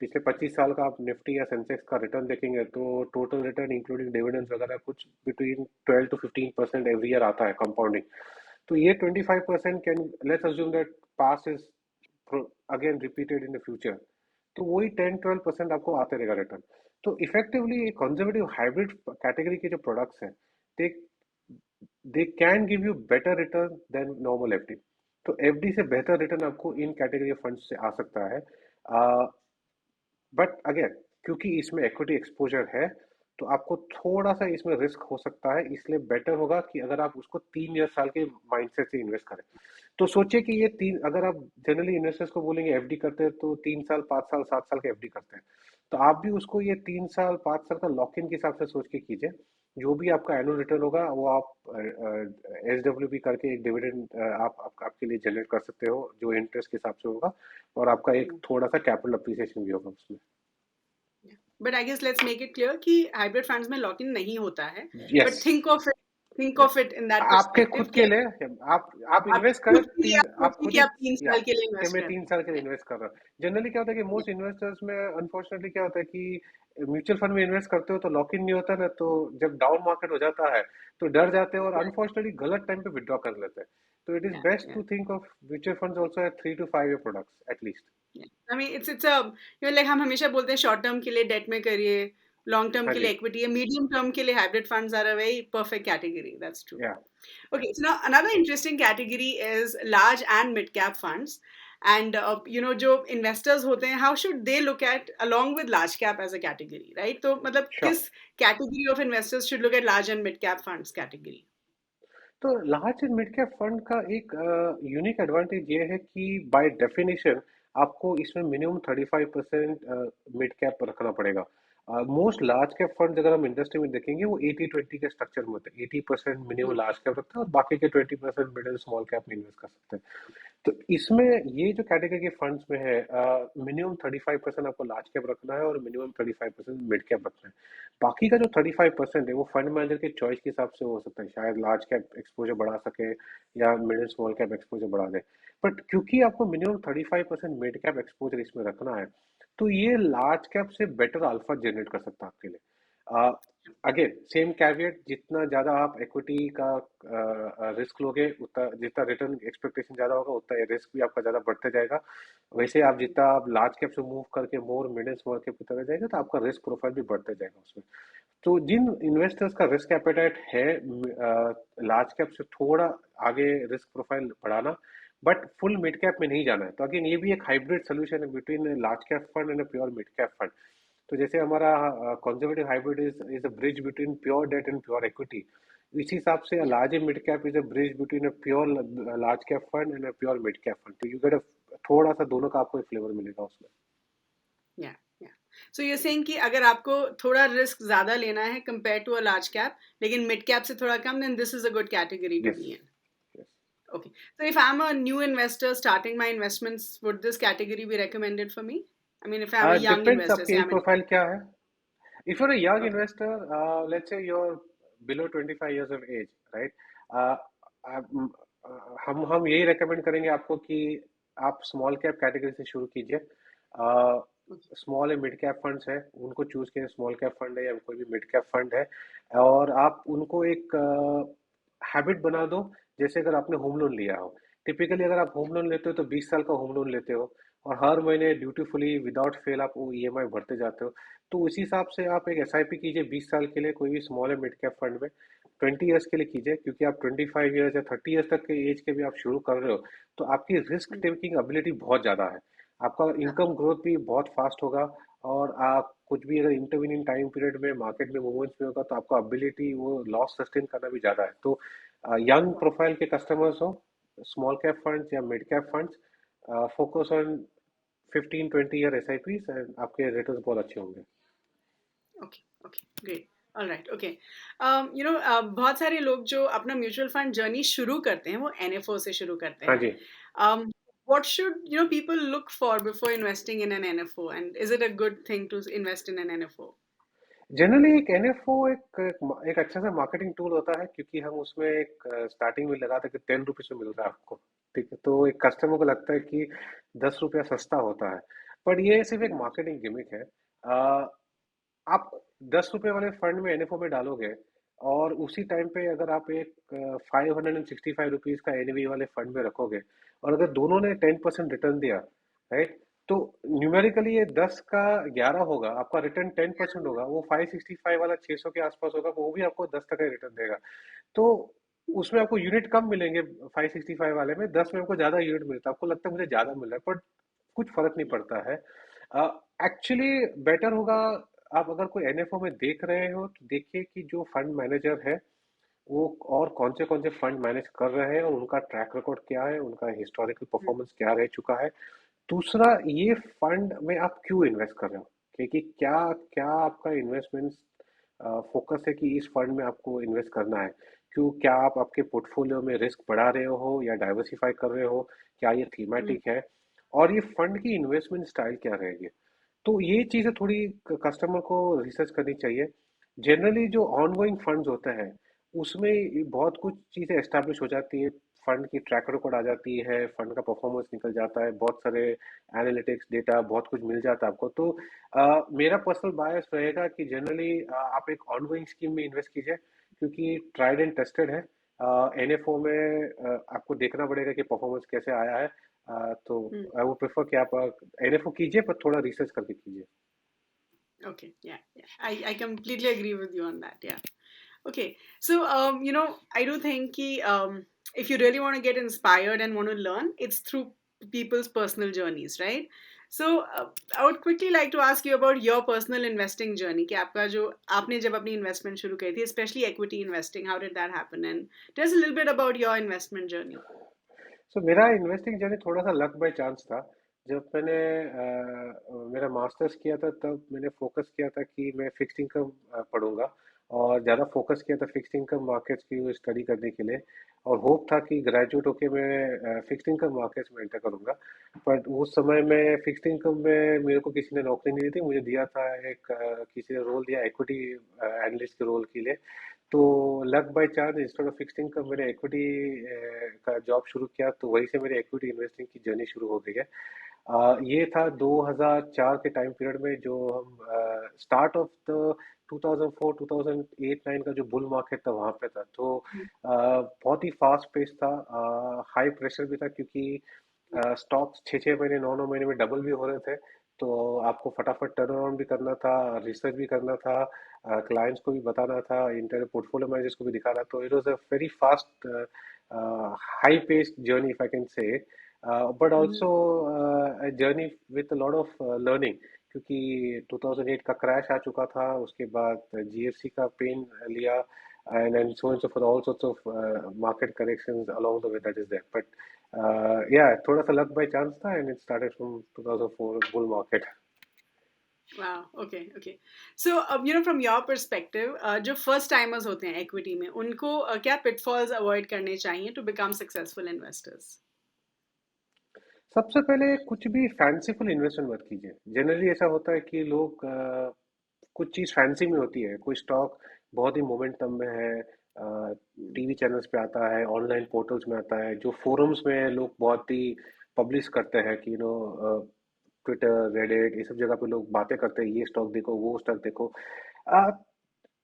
पिछले 25 साल का आप निफ्टी या सेंसेक्स का रिटर्न देखेंगे तो टोटल रिटर्न इंक्लूडिंग डिविडेंड्स वगैरह कुछ बिटवीन 12 to 15% एवरी ईयर आता है कंपाउंडिंग। तो ये 25% can let's assume that pass is again repeated in the future, तो वही 10-12% आपको आते रहेगा रिटर्न। तो इफेक्टिवली कंजर्वेटिव हाइब्रिड कैटेगरी के जो प्रोडक्ट्स हैं, they they can give you better return than normal FD. तो एफडी से बेहतर रिटर्न आपको इन कैटेगरी फंड से आ सकता है। बट अगेन क्योंकि इसमें इक्विटी एक्सपोजर है तो आपको थोड़ा सा इसमें रिस्क हो सकता है, इसलिए बेटर होगा कि अगर आप उसको 3 साल के माइंडसेट से इन्वेस्ट करें। तो सोचिए कि ये तीन, अगर आप जनरली इन्वेस्टर्स को बोलेंगे एफडी करते हैं तो 3 साल 5 साल 7 साल के एफडी करते हैं, तो आप भी उसको ये 3 साल 5 साल का लॉक इन के हिसाब से सोच के कीजिए। जो भी आपका एनुअल रिटर्न होगा वो आप एस डब्ल्यू बी करके एक डिविडेंड आपके लिए जनरेट कर सकते हो जो इंटरेस्ट के हिसाब से होगा, और आपका एक थोड़ा सा कैपिटल अप्रिसिएशन भी होगा उसमें। But I guess let's make it clear कि हाइब्रिड फंड्स में लॉक इन नहीं होता है, yes, but think of it in that आपके पर्सपेक्टिव खुद कि के लिए आप आप इन्वेस्ट करें खुद के लिए तीन, आप आप सोचिए खुद कि ही, आप तीन या साल के लिए कि इन्वेस्ट मैं कर रहे 3 साल के लिए इन्वेस्ट कर रहा हूँ। जनरली क्या होता है कि हैं। मोस्ट इन्वेस्टर्स में अनफॉर्चुनेटली क्या होता है कि म्यूचुअल फंड में इन्वेस्ट करते हो तो लॉक इन नहीं होता ना, तो जब डाउन मार्केट हो जाता है तो डर जाते हैं और अनफॉर्चुनेटली गलत टाइम पे विड्रॉ कर लेते हैं। तो it is ya best ya to think of mutual funds also at 3 to 5 year products at least. I mean it's a like हम हमेशा बोलते हैं शॉर्ट टर्म के लिए डेट में करिए, लॉन्ग टर्म हाँ के जी। लिए इक्विटी है, मीडियम टर्म के लिए hybrid funds are a very perfect category, that's true. Ya Okay, so now another interesting category is large and mid cap funds. And जो investors होते हैं, how should they look at along with large cap as a category, right? तो मतलब sure. किस category of investors should look at large and mid cap funds category? तो large and mid cap fund का एक unique advantage ये है कि by definition आपको इसमें मिनिमम 35% मिड कैप रखना पड़ेगा। मोस्ट लार्ज कैप फंड अगर हम इंडस्ट्री में देखेंगे वो 80-20 के स्ट्रक्चर में होते हैं। 80% मिनिमम Hmm. लार्ज कैप रखता है और बाकी के 20% मिडिल स्मॉल कैप में इन्वेस्ट कर सकते हैं। तो इसमें ये जो कैटेगरी के फंड्स में है, मिनिमम 35% आपको लार्ज कैप रखना है और मिनिमम 35% मिड कैप रखना है। बाकी का जो 35% है वो फंड मैनेजर के चॉइस के हिसाब से हो सकता है, शायद लार्ज कैप एक्सपोजर बढ़ा सके या मिडिल स्मॉल कैप एक्सपोजर बढ़ा दे। बट क्योंकि आपको मिनिमम 35% मिड कैप एक्सपोजर इसमें रखना है, तो ये लार्ज कैप से बेटर अल्फा जनरेट कर सकता है आपके लिए। अगेन सेम कैविएट, जितना ज्यादा आप इक्विटी का रिस्क लोगे, उतना जितना रिटर्न एक्सपेक्टेशन ज्यादा होगा उतना रिस्क भी आपका ज्यादा बढ़ते जाएगा। वैसे आप जितना आप लार्ज कैप से मूव करके मोर मिडिल स्मॉल कैप की तरह जाएगा तो आपका रिस्क प्रोफाइल भी बढ़ते जाएगा उसमें। तो जिन इन्वेस्टर्स का रिस्क एपेटाइट है लार्ज कैप से थोड़ा आगे रिस्क प्रोफाइल बढ़ाना, बट फुल मिड कैप में नहीं जाना है, तो अगेन ये भी एक हाइब्रिड सोल्यूशन है between large cap fund and pure mid cap fund. तो जैसे हमारा conservative hybrid is a bridge between pure debt and pure equity, इसी हिसाब से Yeah. Large mid cap is a bridge between a pure large cap fund and a pure mid cap fund. तो you get a थोड़ा सा दोनों का आपको flavour मिलेगा उसमें। Yeah. Yeah. So you're saying कि अगर आपको थोड़ा रिस्क ज्यादा लेना है compared to a large cap, लेकिन mid cap से थोड़ा कम, then this is a good category to yes, be in. Yes. Okay. So if I'm a new investor starting my investments, would this category be recommended for me? I mean, if I'm a young depends investor, आपकी say age I'm in. Profile क्या है। If you're a young Okay. investor, let's say you're below 25 years of age, right? Uh, हम यही recommend करेंगे आपको कि आप small cap category से शुरू कीजिए। Okay. Small and mid cap funds है, उनको चूज कीजिए, स्मॉल कैप फंड है या कोई भी मिड कैप फंड है, और आप उनको एक हैबिट बना दो। जैसे अगर आपने होम लोन लिया हो, टिपिकली अगर आप होम लोन लेते हो तो 20 साल का होम लोन लेते हो और हर महीने ड्यूटीफुली विदाउट फेल आप वो ईएमआई भरते जाते हो। तो उसी हिसाब से आप एक एसआईपी कीजिए 20 साल के लिए कोई भी small and mid cap fund में। 20 ईयर्स के लिए कीजिए, क्योंकि आप 25 ईयर्स या 30 ईयर्स तक के एज के भी आप शुरू कर रहे हो, तो आपकी रिस्क Hmm. टेकिंग एबिलिटी बहुत ज़्यादा है। आपका इनकम ग्रोथ भी बहुत फास्ट होगा, और आप कुछ भी अगर इंटरवीनिंग टाइम पीरियड में मार्केट में मूवमेंट्स में होगा तो आपका एबिलिटी वो लॉस सस्टेन करना भी ज़्यादा है। तो यंग प्रोफाइल के कस्टमर्स हो, स्मॉल कैप फंड्स या mid cap funds, focus on 15-20 year SIPs and आपके रिटर्न्स बहुत अच्छे होंगे। Okay. Okay. Great. All right. Okay. बहुत सारे लोग जो अपना म्यूचुअल फंड जर्नी शुरू करते हैं वो एनएफओ से शुरू करते हाँ हैं. जी। Um, what should people look for before investing in an NFO? And is it a good thing to invest in an NFO? Generally एक एनएफओ एक अच्छा सा मार्केटिंग टूल होता है, क्योंकि हम उसमें एक स्टार्टिंग में लगाते हैं कि 10 रुपीज में मिल रहा है आपको। ठीक है, तो एक कस्टमर को लगता है कि 10 रुपया सस्ता होता है, पर ये सिर्फ एक मार्केटिंग गिमिक है। आप 10 रुपए वाले फंड में एनएफओ में डालोगे, और उसी टाइम पे अगर आप एक 565 रुपीज का एनवी वाले फंड में रखोगे, और अगर दोनों ने 10% रिटर्न दिया, राइट, तो न्यूमेरिकली ये 10 का 11 होगा, आपका रिटर्न 10% होगा। वो 565 वाला 600 के आसपास होगा, वो भी आपको 10 टका रिटर्न देगा। तो उसमें आपको यूनिट कम मिलेंगे, 565 वाले में 10 में आपको ज्यादा यूनिट मिलता है, आपको लगता है मुझे ज्यादा मिल रहा है, पर कुछ फर्क नहीं पड़ता है। एक्चुअली बेटर होगा, आप अगर कोई एनएफओ में देख रहे हो तो देखिए कि जो फंड मैनेजर है वो और कौन से फंड मैनेज कर रहे हैं और उनका ट्रैक रिकॉर्ड क्या है, उनका हिस्टोरिकल Hmm. परफॉर्मेंस क्या रह चुका है। दूसरा, ये फंड में आप क्यों इन्वेस्ट कर रहे हो, क्योंकि क्या क्या आपका इन्वेस्टमेंट फोकस है कि इस फंड में आपको इन्वेस्ट करना है। क्यों, क्या आप आपके पोर्टफोलियो में रिस्क बढ़ा रहे हो या डाइवर्सिफाई कर रहे हो, क्या ये Hmm. थीमेटिक है, और ये फंड की इन्वेस्टमेंट स्टाइल क्या रहेगी। तो ये चीज़ें थोड़ी कस्टमर को रिसर्च करनी चाहिए। जनरली जो ऑनगोइंग फंड्स होते हैं उसमें बहुत कुछ चीज़ें एस्टैब्लिश हो जाती है, फंड की ट्रैक रिकॉर्ड आ जाती है, फंड का परफॉर्मेंस निकल जाता है, बहुत सारे एनालिटिक्स डेटा बहुत कुछ मिल जाता है आपको। तो मेरा पर्सनल बायस रहेगा कि जनरली आप एक ऑनगोइंग स्कीम में इन्वेस्ट कीजिए, क्योंकि ट्राइड एंड टेस्टेड है। एनएफओ में आपको देखना पड़ेगा कि परफॉर्मेंस कैसे आया है। तो Hmm. आई वुड प्रेफर कि आप एनएफओ कीजिए, पर थोड़ा रिसर्च करके कीजिए। Okay. Yeah. Yeah. I completely agree with you on that. Yeah. Okay. So, I do think if you really want to get inspired and want to learn, it's through people's personal journeys, right? So, I would quickly like to ask you about your personal investing journey. कि आपका जो आपने जब अपनी investment शुरू की थी, especially equity investing, how did that happen? And tell us a little bit about your investment journey. सो मेरा इन्वेस्टिंग जर्नी थोड़ा सा लक बाय चांस था। जब मैंने मेरा मास्टर्स किया था तब मैंने फोकस किया था कि मैं फिक्स्ड इनकम पढ़ूंगा, और ज़्यादा फोकस किया था फिक्स्ड इनकम मार्केट्स की स्टडी करने के लिए। और होप था कि ग्रेजुएट होके मैं फिक्स्ड इनकम मार्केट्स में एंटर करूंगा। बट उस समय में फिक्स्ड इनकम में मेरे को किसी ने नौकरी नहीं दी थी, मुझे दिया था एक किसी ने रोल दिया इक्विटी एनालिस्ट के रोल के लिए। तो luck by chance instead of fixed income मैंने इक्विटी का जॉब शुरू किया, तो वहीं से मेरी इक्विटी इन्वेस्टिंग की जर्नी शुरू हो गई है। ये था 2004 के टाइम पीरियड में, जो हम स्टार्ट ऑफ द 2004 2008-9 का जो बुल मार्केट था वहां पे था। तो बहुत ही फास्ट पेस था, हाई प्रेशर भी था, क्योंकि स्टॉक्स 6-6 महीने 9-9 महीने में डबल भी हो रहे थे। तो आपको फटाफट टर्न अराउंड भी करना था, रिसर्च भी करना था, क्लाइंट्स को भी बताना था, इंटरनल पोर्टफोलियो मैनेजर्स को भी दिखाना। तो it was a very fast high paced journey if I can say, but hmm. Also a journey with a lot of learning, क्योंकि 2008 का क्रैश आ चुका था, उसके बाद जीएफसी का पेन लिया, and so on and so forth, all sorts of market corrections along the way that is there. But yeah, थोड़ा सा luck by chance था, and it started from 2004 bull market. Wow. Okay. Okay. So, from your perspective, जो first timers होते हैं equity में, उनको क्या pitfalls avoid करने चाहिए to become successful investors? सबसे पहले कुछ भी फैंसीफुल इन्वेस्टमेंट मत कीजिए। जनरली ऐसा होता है कि लोग कुछ चीज़ फैंसी में होती है, कोई स्टॉक बहुत ही मोमेंटम में है, टीवी चैनल्स पे आता है, ऑनलाइन पोर्टल्स में आता है, जो फोरम्स में लोग बहुत ही पब्लिश करते हैं कि ट्विटर, रेडिट, ये सब जगह पे लोग बातें करते हैं, ये स्टॉक देखो, वो स्टॉक देखो। आ,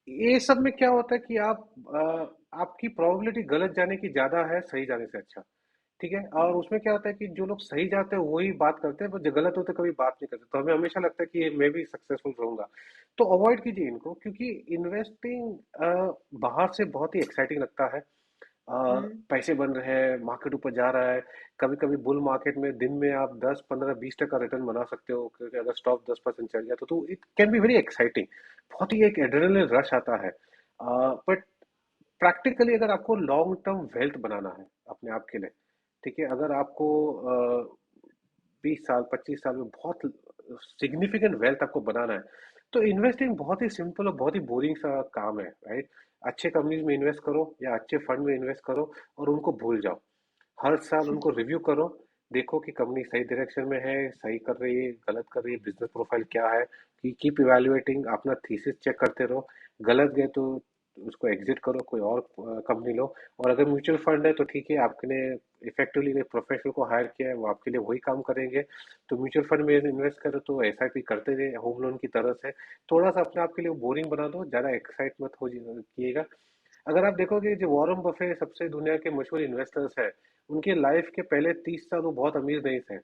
ये सब में क्या होता है कि आपकी प्रोबेबिलिटी गलत जाने की ज्यादा है सही जाने से अच्छा। ठीक है, और उसमें क्या होता है कि जो लोग सही जाते हैं वही बात करते हैं, पर जो गलत होते हैं कभी बात नहीं करते। तो हमें हमेशा लगता है कि मैं भी सक्सेसफुल रहूंगा। तो अवॉइड कीजिए इनको, क्योंकि इन्वेस्टिंग बाहर से बहुत ही एक्साइटिंग लगता है। हम्म। पैसे बन रहे हैं, मार्केट ऊपर जा रहा है। कभी कभी बुल मार्केट में दिन में आप 10 15 20% रिटर्न बना सकते हो, क्योंकि अगर स्टॉक 10% चल गया तो it can be very exciting. बहुत ही एक एड्रेनलिन रश आता है। बट प्रैक्टिकली अगर आपको लॉन्ग टर्म वेल्थ बनाना है अपने आप के लिए, ठीक है, अगर आपको 20 साल 25 साल में बहुत सिग्निफिकेंट वेल्थ आपको बनाना है, तो इन्वेस्टिंग बहुत ही सिंपल और बहुत ही बोरिंग सा काम है, राइट। अच्छे कंपनीज में इन्वेस्ट करो या अच्छे फंड में इन्वेस्ट करो, और उनको भूल जाओ। हर साल उनको रिव्यू करो, देखो कि कंपनी सही डायरेक्शन में है, सही कर रही है, गलत कर रही है, बिजनेस प्रोफाइल क्या है, कि कीप इवैल्यूएटिंग, अपना थीसिस चेक करते रहो। गलत गए तो उसको एग्जिट करो, कोई और कंपनी लो। और अगर म्यूचुअल फंड है तो ठीक है, आपने इफेक्टिवली एक प्रोफेशनल को हायर किया है, वो आपके लिए वही काम करेंगे। तो म्यूचुअल फंड में इन्वेस्ट करो तो एसआईपी करते रहे, होम लोन की तरह से। थोड़ा सा अपने आप के लिए बोरिंग बना दो, ज्यादा एक्साइट मत हो किएगा। अगर आप देखोगे जो वॉरेन बफे सबसे दुनिया के मशहूर इन्वेस्टर्स हैं, उनके लाइफ के पहले 30 साल वो बहुत अमीर नहीं थे।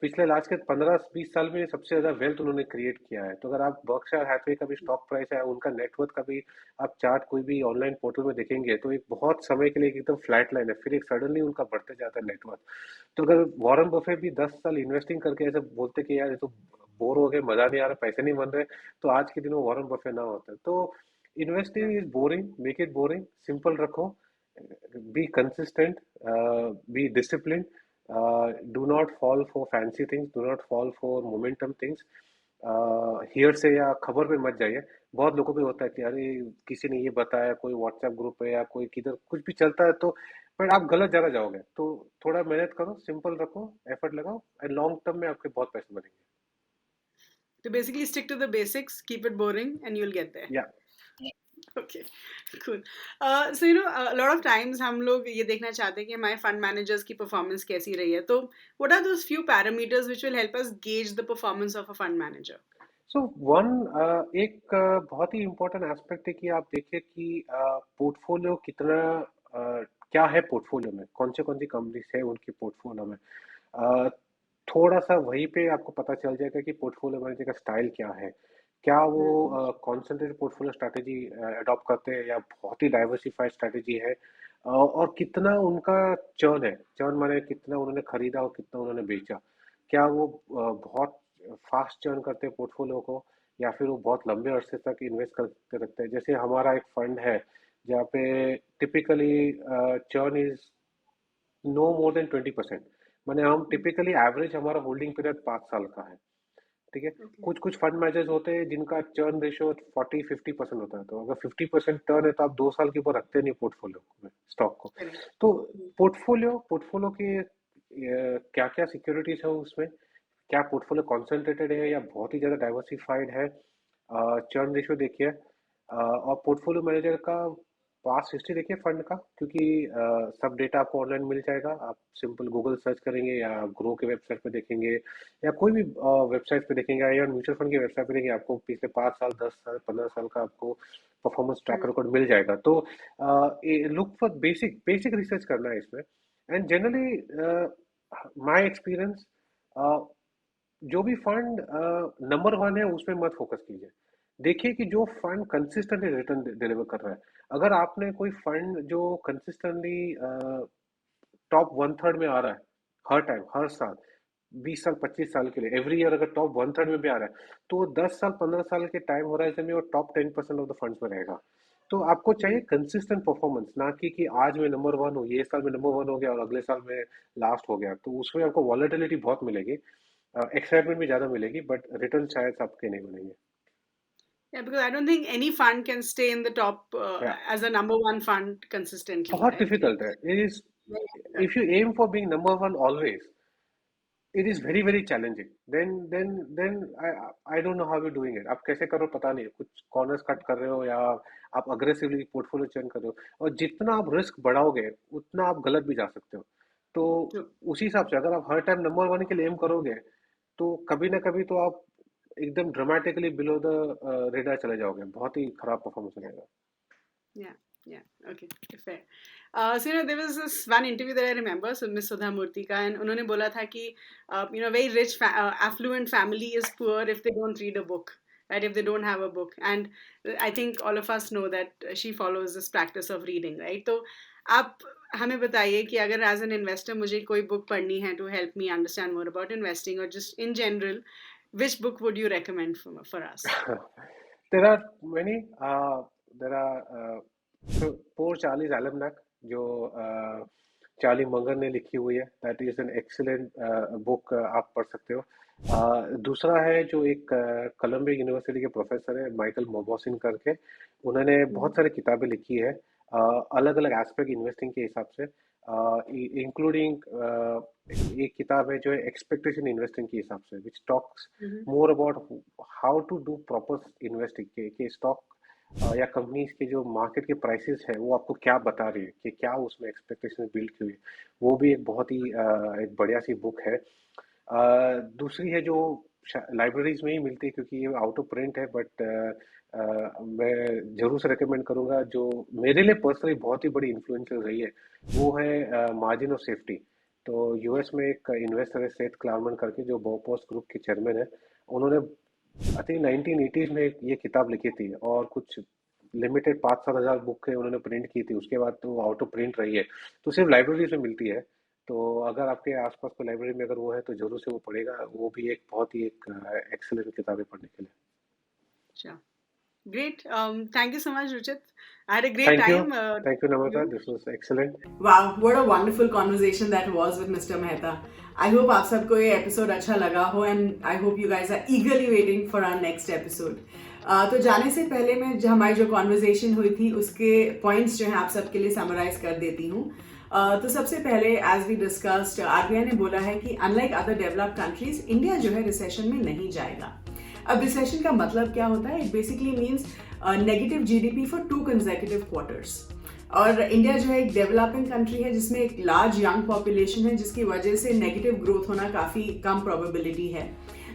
पिछले लास्ट के 15-20 साल में सबसे ज्यादा वेल्थ उन्होंने क्रिएट किया है। तो अगर आप बर्कशायर हैथवे का भी स्टॉक प्राइस है, उनका नेटवर्थ का भी आप चार्ट कोई भी ऑनलाइन पोर्टल में देखेंगे, तो एक बहुत समय के लिए एकदम फ्लैट लाइन है, फिर एक सडनली उनका बढ़ते जाता है नेटवर्थ। तो अगर वॉरेन बफे भी 10 साल इन्वेस्टिंग करके ऐसे बोलते कि यार ये तो बोर हो गए, मजा नहीं आ रहा, पैसे नहीं बन रहे, तो आज के दिन वो वॉरेन बफे ना होते। तो investing is boring, make it boring, simple रखो, be consistent, be discipline, do not fall for fancy things, do not fall for momentum things. Hearsay या खबर पे मत जाइए। बहुत लोगों को होता है कि अरे किसी ने ये बताया, कोई व्हाट्सएप ग्रुप है या कोई किधर कुछ भी चलता है, तो पर आप गलत जगह जाओगे। तो थोड़ा मेहनत करो, सिंपल रखो, एफर्ट लगाओ, एंड लॉन्ग टर्म में आपके बहुत पैसे बनेंगे। To basically stick to the basics, keep it boring, and you'll get there. या Okay, cool. So a lot of times हम लोग ये देखना चाहते हैं कि हमारे fund managers की performance कैसी रही है. तो what are those few parameters which will help us gauge the performance of a fund manager? So one एक बहुत ही इम्पोर्टेंट एस्पेक्ट है कि आप देखिए कि पोर्टफोलियो कितना, क्या है पोर्टफोलियो में, कौन सी कंपनीज है उनकी पोर्टफोलियो में। अ, थोड़ा सा वहीं पे आपको पता चल जाएगा कि पोर्टफोलियो मैनेजर का स्टाइल क्या है। क्या वो हम्म। कॉन्सेंट्रेटेड पोर्टफोलियो स्ट्रैटेजी अडॉप्ट करते हैं, या बहुत ही डाइवर्सिफाइड स्ट्रैटेजी है, और कितना उनका चर्न है। चर्न माने कितना उन्होंने खरीदा और कितना उन्होंने बेचा। क्या वो बहुत फास्ट चर्न करते हैं पोर्टफोलियो को, या फिर वो बहुत लंबे अरसे तक इन्वेस्ट करते रखते हैं। जैसे हमारा एक फंड है जहाँ पे typically churn is no more than 20%। माने हम टिपिकली एवरेज हमारा होल्डिंग पीरियड 5 साल का है, ठीक है। ओके। कुछ कुछ फंड मैनेजर्स होते हैं जिनका टर्न रेशियो 40-50% होता है, तो अगर 50% टर्न है तो आप 2 साल के ऊपर रखते नहीं पोर्टफोलियो में स्टॉक को। करेक्ट। तो पोर्टफोलियो के क्या क्या सिक्योरिटीज है उसमें, क्या पोर्टफोलियो कॉन्सेंट्रेटेड है या बहुत ही ज्यादा डाइवर्सिफाइड है, चर्न रेशियो देखिए, और पोर्टफोलियो मैनेजर का पास्ट हिस्ट्री देखिए फंड का, क्योंकि सब डेटा आपको ऑनलाइन मिल जाएगा। आप सिंपल गूगल सर्च करेंगे या ग्रो के वेबसाइट पे देखेंगे या कोई भी वेबसाइट पे देखेंगे या म्यूचुअल फंड की वेबसाइट पे देखेंगे, आपको पिछले 5 साल 10 साल 15 साल का आपको परफॉर्मेंस ट्रैक करेक्ट। रिकॉर्ड मिल जाएगा। तो look for basic basic research करना है इसमें। एंड जनरली माय एक्सपीरियंस, जो भी फंड नंबर वन है उसमें मत फोकस कीजिए। देखिए कि जो फंड कंसिस्टेंटली रिटर्न डिलीवर कर रहा है। अगर आपने कोई फंड जो कंसिस्टेंटली टॉप वन थर्ड में आ रहा है हर टाइम हर साल 20 साल 25 साल के लिए एवरी ईयर, अगर टॉप वन थर्ड में भी आ रहा है, तो 10 साल 15 साल के टाइम होराइजन में वो टॉप 10% ऑफ द फंड्स में रहेगा। तो आपको चाहिए कंसिस्टेंट परफॉर्मेंस, ना कि आज मैं नंबर वन हूँ, ये साल में नंबर वन हो गया और अगले साल में लास्ट हो गया। तो उसमें आपको वॉलेटिलिटी बहुत मिलेगी, एक्साइटमेंट भी ज्यादा मिलेगी, बट रिटर्न शायद आपके नहीं बनेंगे। Yeah, because I don't think any fund can stay in the top या as a number one fund consistently, बहुत right? डिफिकल्ट है it is. Very difficult. If you aim for being number one always, it is very very challenging. Then I don't know how you're doing it. आप कैसे करो पता नहीं, कुछ corners cut कर रहे हो या आप अग्रेसिवली पोर्टफोलियो चेंज कर रहे हो, और जितना आप रिस्क बढ़ाओगे उतना आप गलत भी जा सकते हो। तो True. उसी हिसाब से अगर आप हर टाइम नंबर वन के लिए एम करोगे तो कभी ना कभी तो आप एकदम ड्रामेटिकली बिलो द रेडार चले जाओगे, बहुत ही खराब परफॉर्मेंस हो जाएगा। Yeah, yeah, okay, fair. So there was this one interview that I remember, so Miss Sudha Murthy ka, and उन्होंने बोला था कि very rich, affluent family is poor if they don't read a book, right? If they don't have a book, and I think all of us know that she follows this practice of reading, right? तो आप हमें बताइए कि अगर as an investor मुझे कोई book पढ़नी है to help me understand more about investing or just in general, which book would you recommend for us? There are many. There are so Poor Charlie's Almanac, जो Charlie Munger ने लिखी हुई है, that is an excellent book, आप पढ़ सकते हो। दूसरा है जो एक कोलंबिया यूनिवर्सिटी के प्रोफेसर है माइकल मोबोसिन करके, उन्होंने बहुत सारी किताबें लिखी है अलग अलग एस्पेक्ट इन्वेस्टिंग के हिसाब से, इंक्लूडिंग एक किताब है जो है एक्सपेक्टेशन इन्वेस्टिंग के हिसाब से, which talks more about how to do proper investing के स्टॉक या कंपनीज के जो मार्केट के प्राइसेस है वो आपको क्या बता रही है कि क्या उसमें एक्सपेक्टेशन बिल्ड की हुई है। वो भी एक बहुत ही एक बढ़िया सी बुक है। दूसरी है जो लाइब्रेरीज में ही मिलती है क्योंकि ये आउट ऑफ प्रिंट है, बट मैं जरूर से रिकमेंड करूंगा, जो मेरे लिए पर्सनली बहुत ही बड़ी इन्फ्लुएंशियल रही है, वो है मार्जिन ऑफ सेफ्टी। तो यूएस में एक इन्वेस्टर है सेथ क्लारमन करके, जो बोपोस ग्रुप के चेयरमैन है। उन्होंने आई थिंक 1980s में ये किताब लिखी थी और कुछ लिमिटेड 5-7 हज़ार बुक उन्होंने प्रिंट की थी, उसके बाद तो आउट ऑफ प्रिंट रही है, तो सिर्फ लाइब्रेरीज में मिलती है। तो अगर आपके आसपास कोई लाइब्रेरी में अगर वो है तो जरूर से वो पढ़ेगा, वो भी एक बहुत ही एक एक्सेलेंट किताब है पढ़ने के लिए। Sure. Great. Thank you so much, Ruchit. I had a great time. Thank you, Namrata. This was excellent. Wow, what a wonderful conversation that was with Mr. Mehta. I hope आप सबको ये episode अच्छा लगा हो, and I hope you guys are eagerly waiting for our next episode. तो जाने से पहले मैं हमारी जो कॉन्वर्जेशन हुई थी उसके पॉइंट्स जो हैं आप सबके लिए समराइज कर देती हूँ। तो सबसे पहले एज वी डिस्कस्ड, आरबीआई ने बोला है कि unlike other developed countries, India जो है रिसेशन में नहीं जाएगा। अब रिसेशन का मतलब क्या होता है? It basically means negative GDP for 2 consecutive quarters. और इंडिया जो है एक डेवलपिंग कंट्री है जिसमें एक लार्ज यंग पॉपुलेशन है, जिसकी वजह से नेगेटिव ग्रोथ होना काफ़ी कम प्रोबेबिलिटी है।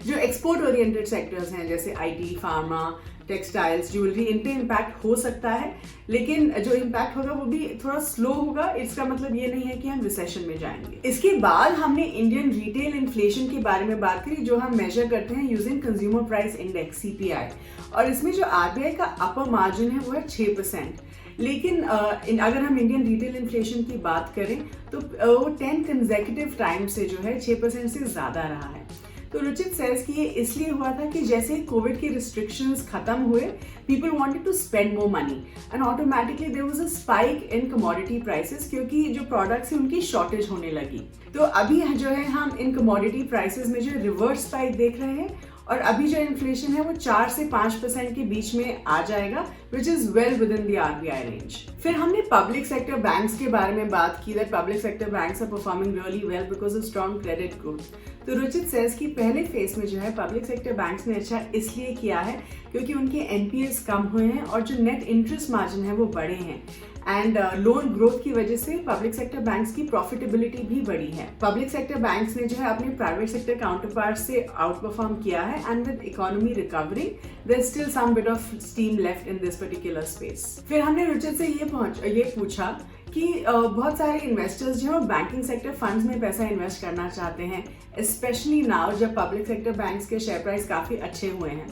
जो एक्सपोर्ट ओरिएंटेड सेक्टर्स हैं जैसे आईटी, फार्मा, टेक्सटाइल्स, ज्वेलरी, इन पे इम्पैक्ट हो सकता है, लेकिन जो इम्पैक्ट होगा वो भी थोड़ा स्लो होगा। इसका मतलब ये नहीं है कि हम रिसेशन में जाएंगे। इसके बाद हमने इंडियन रिटेल इन्फ्लेशन के बारे में बात करी, जो हम मेजर करते हैं using consumer price index CPI, और इसमें जो आरबीआई का अपर मार्जिन है वो है 6%। लेकिन अगर हम इंडियन रिटेल इन्फ्लेशन की बात करें तो वो 10 कंसेक्यूटिव टाइम से जो है 6% से ज़्यादा रहा है। तो रुचित सेज कि ये इसलिए हुआ था कि जैसे कोविड के रिस्ट्रिक्शंस खत्म हुए, people wanted to spend more money and automatically there was a spike in commodity prices, क्योंकि जो प्रोडक्ट्स है उनकी शॉर्टेज होने लगी। तो अभी जो है हम इन कमोडिटी प्राइसेस में जो रिवर्स स्पाइक देख रहे हैं, और अभी जो इन्फ्लेशन है वो 4 से 5% के बीच में आ जाएगा, which is well with in the RBI range. फिर हमने पब्लिक सेक्टर बैंक्स के बारे में बात की, that public sector banks are performing really well because of strong credit growth. तो रुचित सेज कि पहले फेज में जो है पब्लिक सेक्टर बैंक्स ने अच्छा इसलिए किया है क्योंकि उनके एनपीएस कम हुए हैं और जो नेट इंटरेस्ट मार्जिन है वो बढ़े हैं, एंड लोन ग्रोथ की वजह से पब्लिक सेक्टर बैंक्स की प्रॉफिटेबिलिटी भी बढ़ी है। पब्लिक सेक्टर बैंक्स ने जो है अपने प्राइवेट सेक्टर काउंटरपार्ट से आउट परफॉर्म किया है, and with economy recovering there is still some bit of steam left in this particular space. फिर हमने रुचित से ये पूछा कि बहुत सारे इन्वेस्टर्स जो है बैंकिंग सेक्टर फंड्स में पैसा इन्वेस्ट करना चाहते हैं, स्पेशली नाउ जब पब्लिक सेक्टर बैंक्स के शेयर प्राइस काफी अच्छे हुए हैं।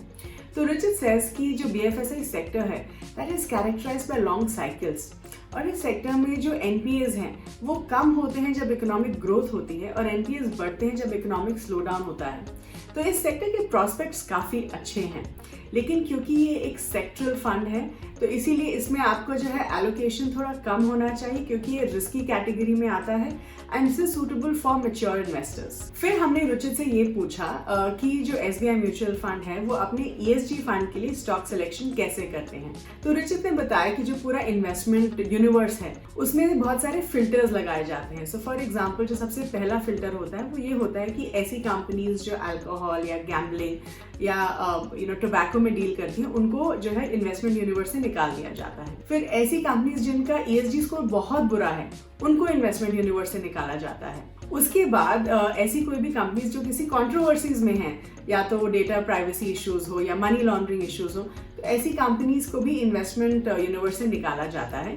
तो रुचित सेज कि जो बीएफएसआई सेक्टर है that is characterised by long cycles, और इस सेक्टर में जो एनपीएस हैं वो कम होते हैं जब इकोनॉमिक ग्रोथ होती है और एनपीएस बढ़ते हैं जब इकोनॉमिक स्लो डाउन होता है। तो इस सेक्टर के प्रॉस्पेक्ट्स काफ़ी अच्छे हैं, लेकिन क्योंकि ये एक सेक्टरल फंड है तो इसीलिए इसमें आपको जो है एलोकेशन थोड़ा कम होना चाहिए, क्योंकि ये रिस्की कैटेगरी में आता है and it is suitable for mature investors. फिर हमने रुचित से ये पूछा कि जो एसबीआई म्यूचुअल फंड है वो अपने ईएसजी फंड के लिए स्टॉक सिलेक्शन कैसे करते हैं। तो रुचित ने बताया कि जो पूरा इन्वेस्टमेंट यूनिवर्स है उसमें बहुत सारे फिल्टर्स लगाए जाते हैं। सो फॉर एग्जाम्पल जो सबसे पहला फिल्टर होता है वो ये होता है कि ऐसी कंपनीज जो अल्कोहल या गैम्बलिंग या टोबैको में डील करती हैं उनको जो है इन्वेस्टमेंट यूनिवर्स से निकाल दिया जाता है। फिर ऐसी कंपनीज जिनका ईएसजी स्कोर बहुत बुरा है उनको इन्वेस्टमेंट यूनिवर्स से निकाला जाता है। उसके बाद ऐसी कोई भी कंपनीज जो किसी कंट्रोवर्सीज में हैं, या तो डेटा प्राइवेसी इश्यूज हो या मनी लॉन्ड्रिंग इश्यूज हो, तो ऐसी कंपनीज को भी इन्वेस्टमेंट यूनिवर्स से निकाला जाता है।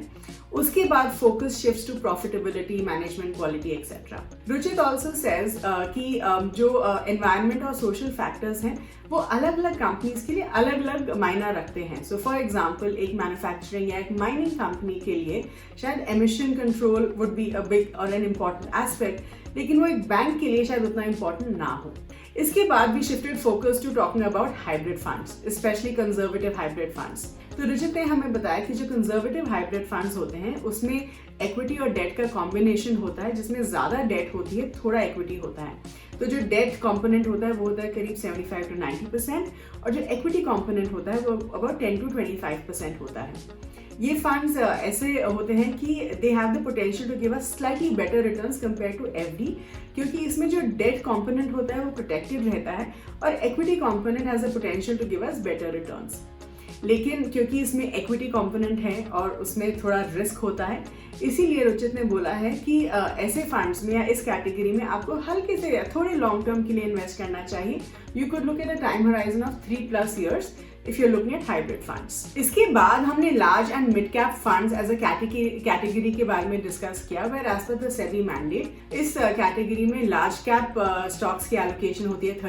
उसके बाद focus shifts to profitability, management quality etcetera. Ruchit also says कि जो एनवायरनमेंट और सोशल फैक्टर्स हैं वो अलग अलग कंपनीज के लिए अलग अलग मायना रखते हैं। सो फॉर एग्जांपल एक मैन्युफैक्चरिंग या एक माइनिंग कंपनी के लिए शायद emission control would be a big और एन इम्पॉर्टेंट एस्पेक्ट, लेकिन वो एक बैंक के लिए शायद उतना इम्पॉर्टेंट ना हो। इसके बाद भी shifted focus to talking about hybrid funds, specially conservative hybrid funds. तो रुचित ने हमें बताया कि जो कंजर्वेटिव हाइब्रिड फंड्स होते हैं उसमें इक्विटी और डेट का कॉम्बिनेशन होता है, जिसमें ज्यादा डेट होती है थोड़ा इक्विटी होता है। तो जो डेट कंपोनेंट होता है वो होता है करीब 75 to 90%, और जो इक्विटी कंपोनेंट होता है वो अबाउट 10 to 25% होता है। ये फंड्स ऐसे होते हैं कि they have the potential to give us slightly better returns compare to FD, क्योंकि इसमें जो डेट कंपोनेंट होता है वो प्रोटेक्टेड रहता है और equity component has the potential to give us better returns. लेकिन क्योंकि इसमें इक्विटी कंपोनेंट है और उसमें थोड़ा रिस्क होता है, इसीलिए रुचित ने बोला है कि ऐसे फंड्स में या इस कैटेगरी में आपको हल्के से थोड़े लॉन्ग टर्म के लिए इन्वेस्ट करना चाहिए। You could look at a time horizon of 3+ years if you're looking at hybrid funds। इसके बाद हमने large and mid cap funds as a category के बारे में डिस्कस किया, where as per the SEBI mandate इस कैटेगरी में large cap stocks की एलोकेशन होती है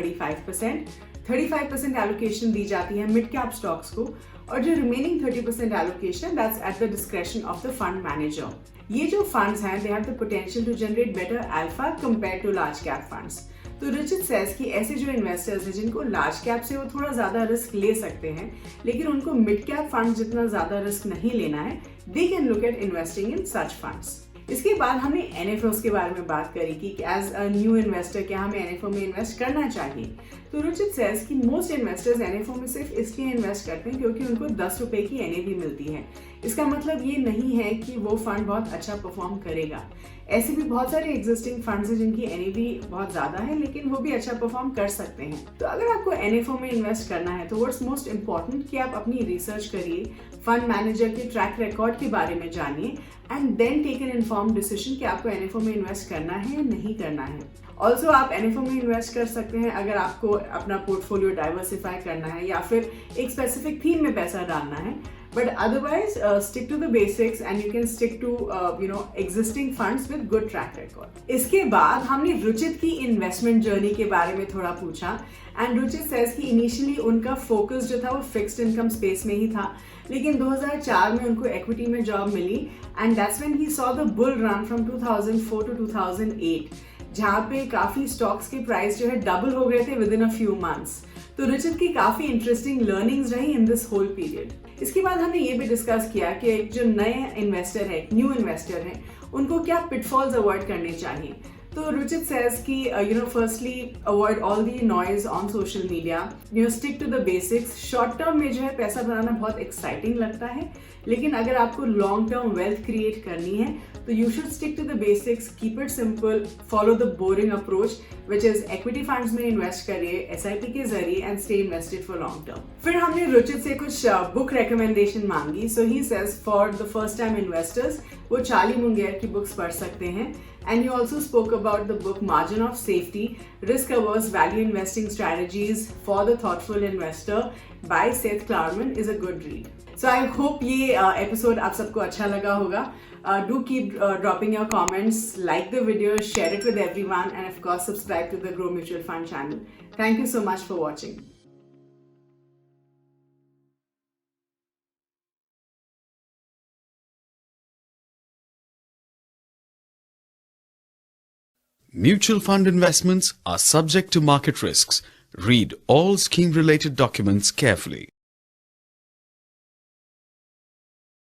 35% एलोकेशन दी जाती है मिड कैप स्टॉक्स को, और जो remaining 30% allocation that's at the discretion of the fund manager. ये जो फंड्स हैं they have the potential to generate better alpha compare to large cap funds. तो रुचित सेज कि ऐसे जो इन्वेस्टर्स हैं जिनको लार्ज कैप से वो थोड़ा ज्यादा रिस्क ले सकते हैं, लेकिन उनको मिड कैप फंड जितना ज्यादा रिस्क नहीं लेना है, they can look at investing in such funds. इसके बाद हमने एनएफओस के बारे में बात करी कि एज अ न्यू इन्वेस्टर क्या हमें एनएफओ में इन्वेस्ट करना चाहिए। तो रुचित सेज कि मोस्ट इन्वेस्टर्स एनएफओ में सिर्फ इसलिए इन्वेस्ट करते हैं क्योंकि उनको 10 रुपए की एनएवी मिलती है। इसका मतलब ये नहीं है कि वो फंड बहुत अच्छा परफॉर्म करेगा। ऐसे भी बहुत सारे एग्जिस्टिंग फंड्स हैं जिनकी एनएवी बहुत ज्यादा है लेकिन वो भी अच्छा परफॉर्म कर सकते हैं। तो अगर आपको एनएफओ में इन्वेस्ट करना है तो व्हाट्स मोस्ट इम्पॉर्टेंट कि आप अपनी रिसर्च करिए, फंड मैनेजर के ट्रैक रिकॉर्ड के बारे में जानिए and then take an informed decision कि आपको एनएफओ में इन्वेस्ट करना है या नहीं करना है। ऑल्सो आप एनएफओ में इन्वेस्ट कर सकते हैं अगर आपको अपना पोर्टफोलियो डाइवर्सिफाई करना है या फिर एक स्पेसिफिक थीम में पैसा डालना है, but otherwise stick to the basics and you can stick to existing funds with good track record। इसके बाद हमने रुचित की इन्वेस्टमेंट जर्नी के बारे में थोड़ा पूछा एंड रुचित सेज कि इनिशियली उनका फोकस जो था वो फिक्स्ड इनकम स्पेस में ही था, लेकिन 2004 में उनको इक्विटी में जॉब मिली and that's when he saw the bull run from 2004 to 2008, जहाँ पे काफी स्टॉक्स के प्राइस जो है डबल हो गए थे with in a few months. तो रुचित की काफी इंटरेस्टिंग लर्निंग्स रही इन दिस होल पीरियड। इसके बाद हमने ये भी डिस्कस किया कि एक जो नए इन्वेस्टर है, न्यू इन्वेस्टर है, उनको क्या पिटफॉल्स अवॉइड करने चाहिए। तो रुचित says कि firstly avoid all the noise on social media, stick to the basics। Short term में जो है पैसा बनाना बहुत एक्साइटिंग लगता है, लेकिन अगर आपको लॉन्ग टर्म वेल्थ क्रिएट करनी है तो you should stick to the basics, keep it simple, follow the boring approach which is equity funds में इन्वेस्ट करिए एसआईपी के जरिए and stay invested for long term. फिर हमने रुचित से कुछ बुक रिकमेंडेशन मांगी। So he says for the first time investors वो चार्ली मुंगेर की बुक्स पढ़ सकते हैं। And he also spoke about the book Margin of Safety, Risk-Averse Value Investing Strategies for the Thoughtful Investor by Seth Klarman is a good read. So I hope ये episode आप सबको अच्छा लगा होगा. Do keep dropping your comments, like the video, share it with everyone, and of course subscribe to the Grow Mutual Fund channel. Thank you so much for watching. Mutual fund investments are subject to market risks. Read all scheme-related documents carefully.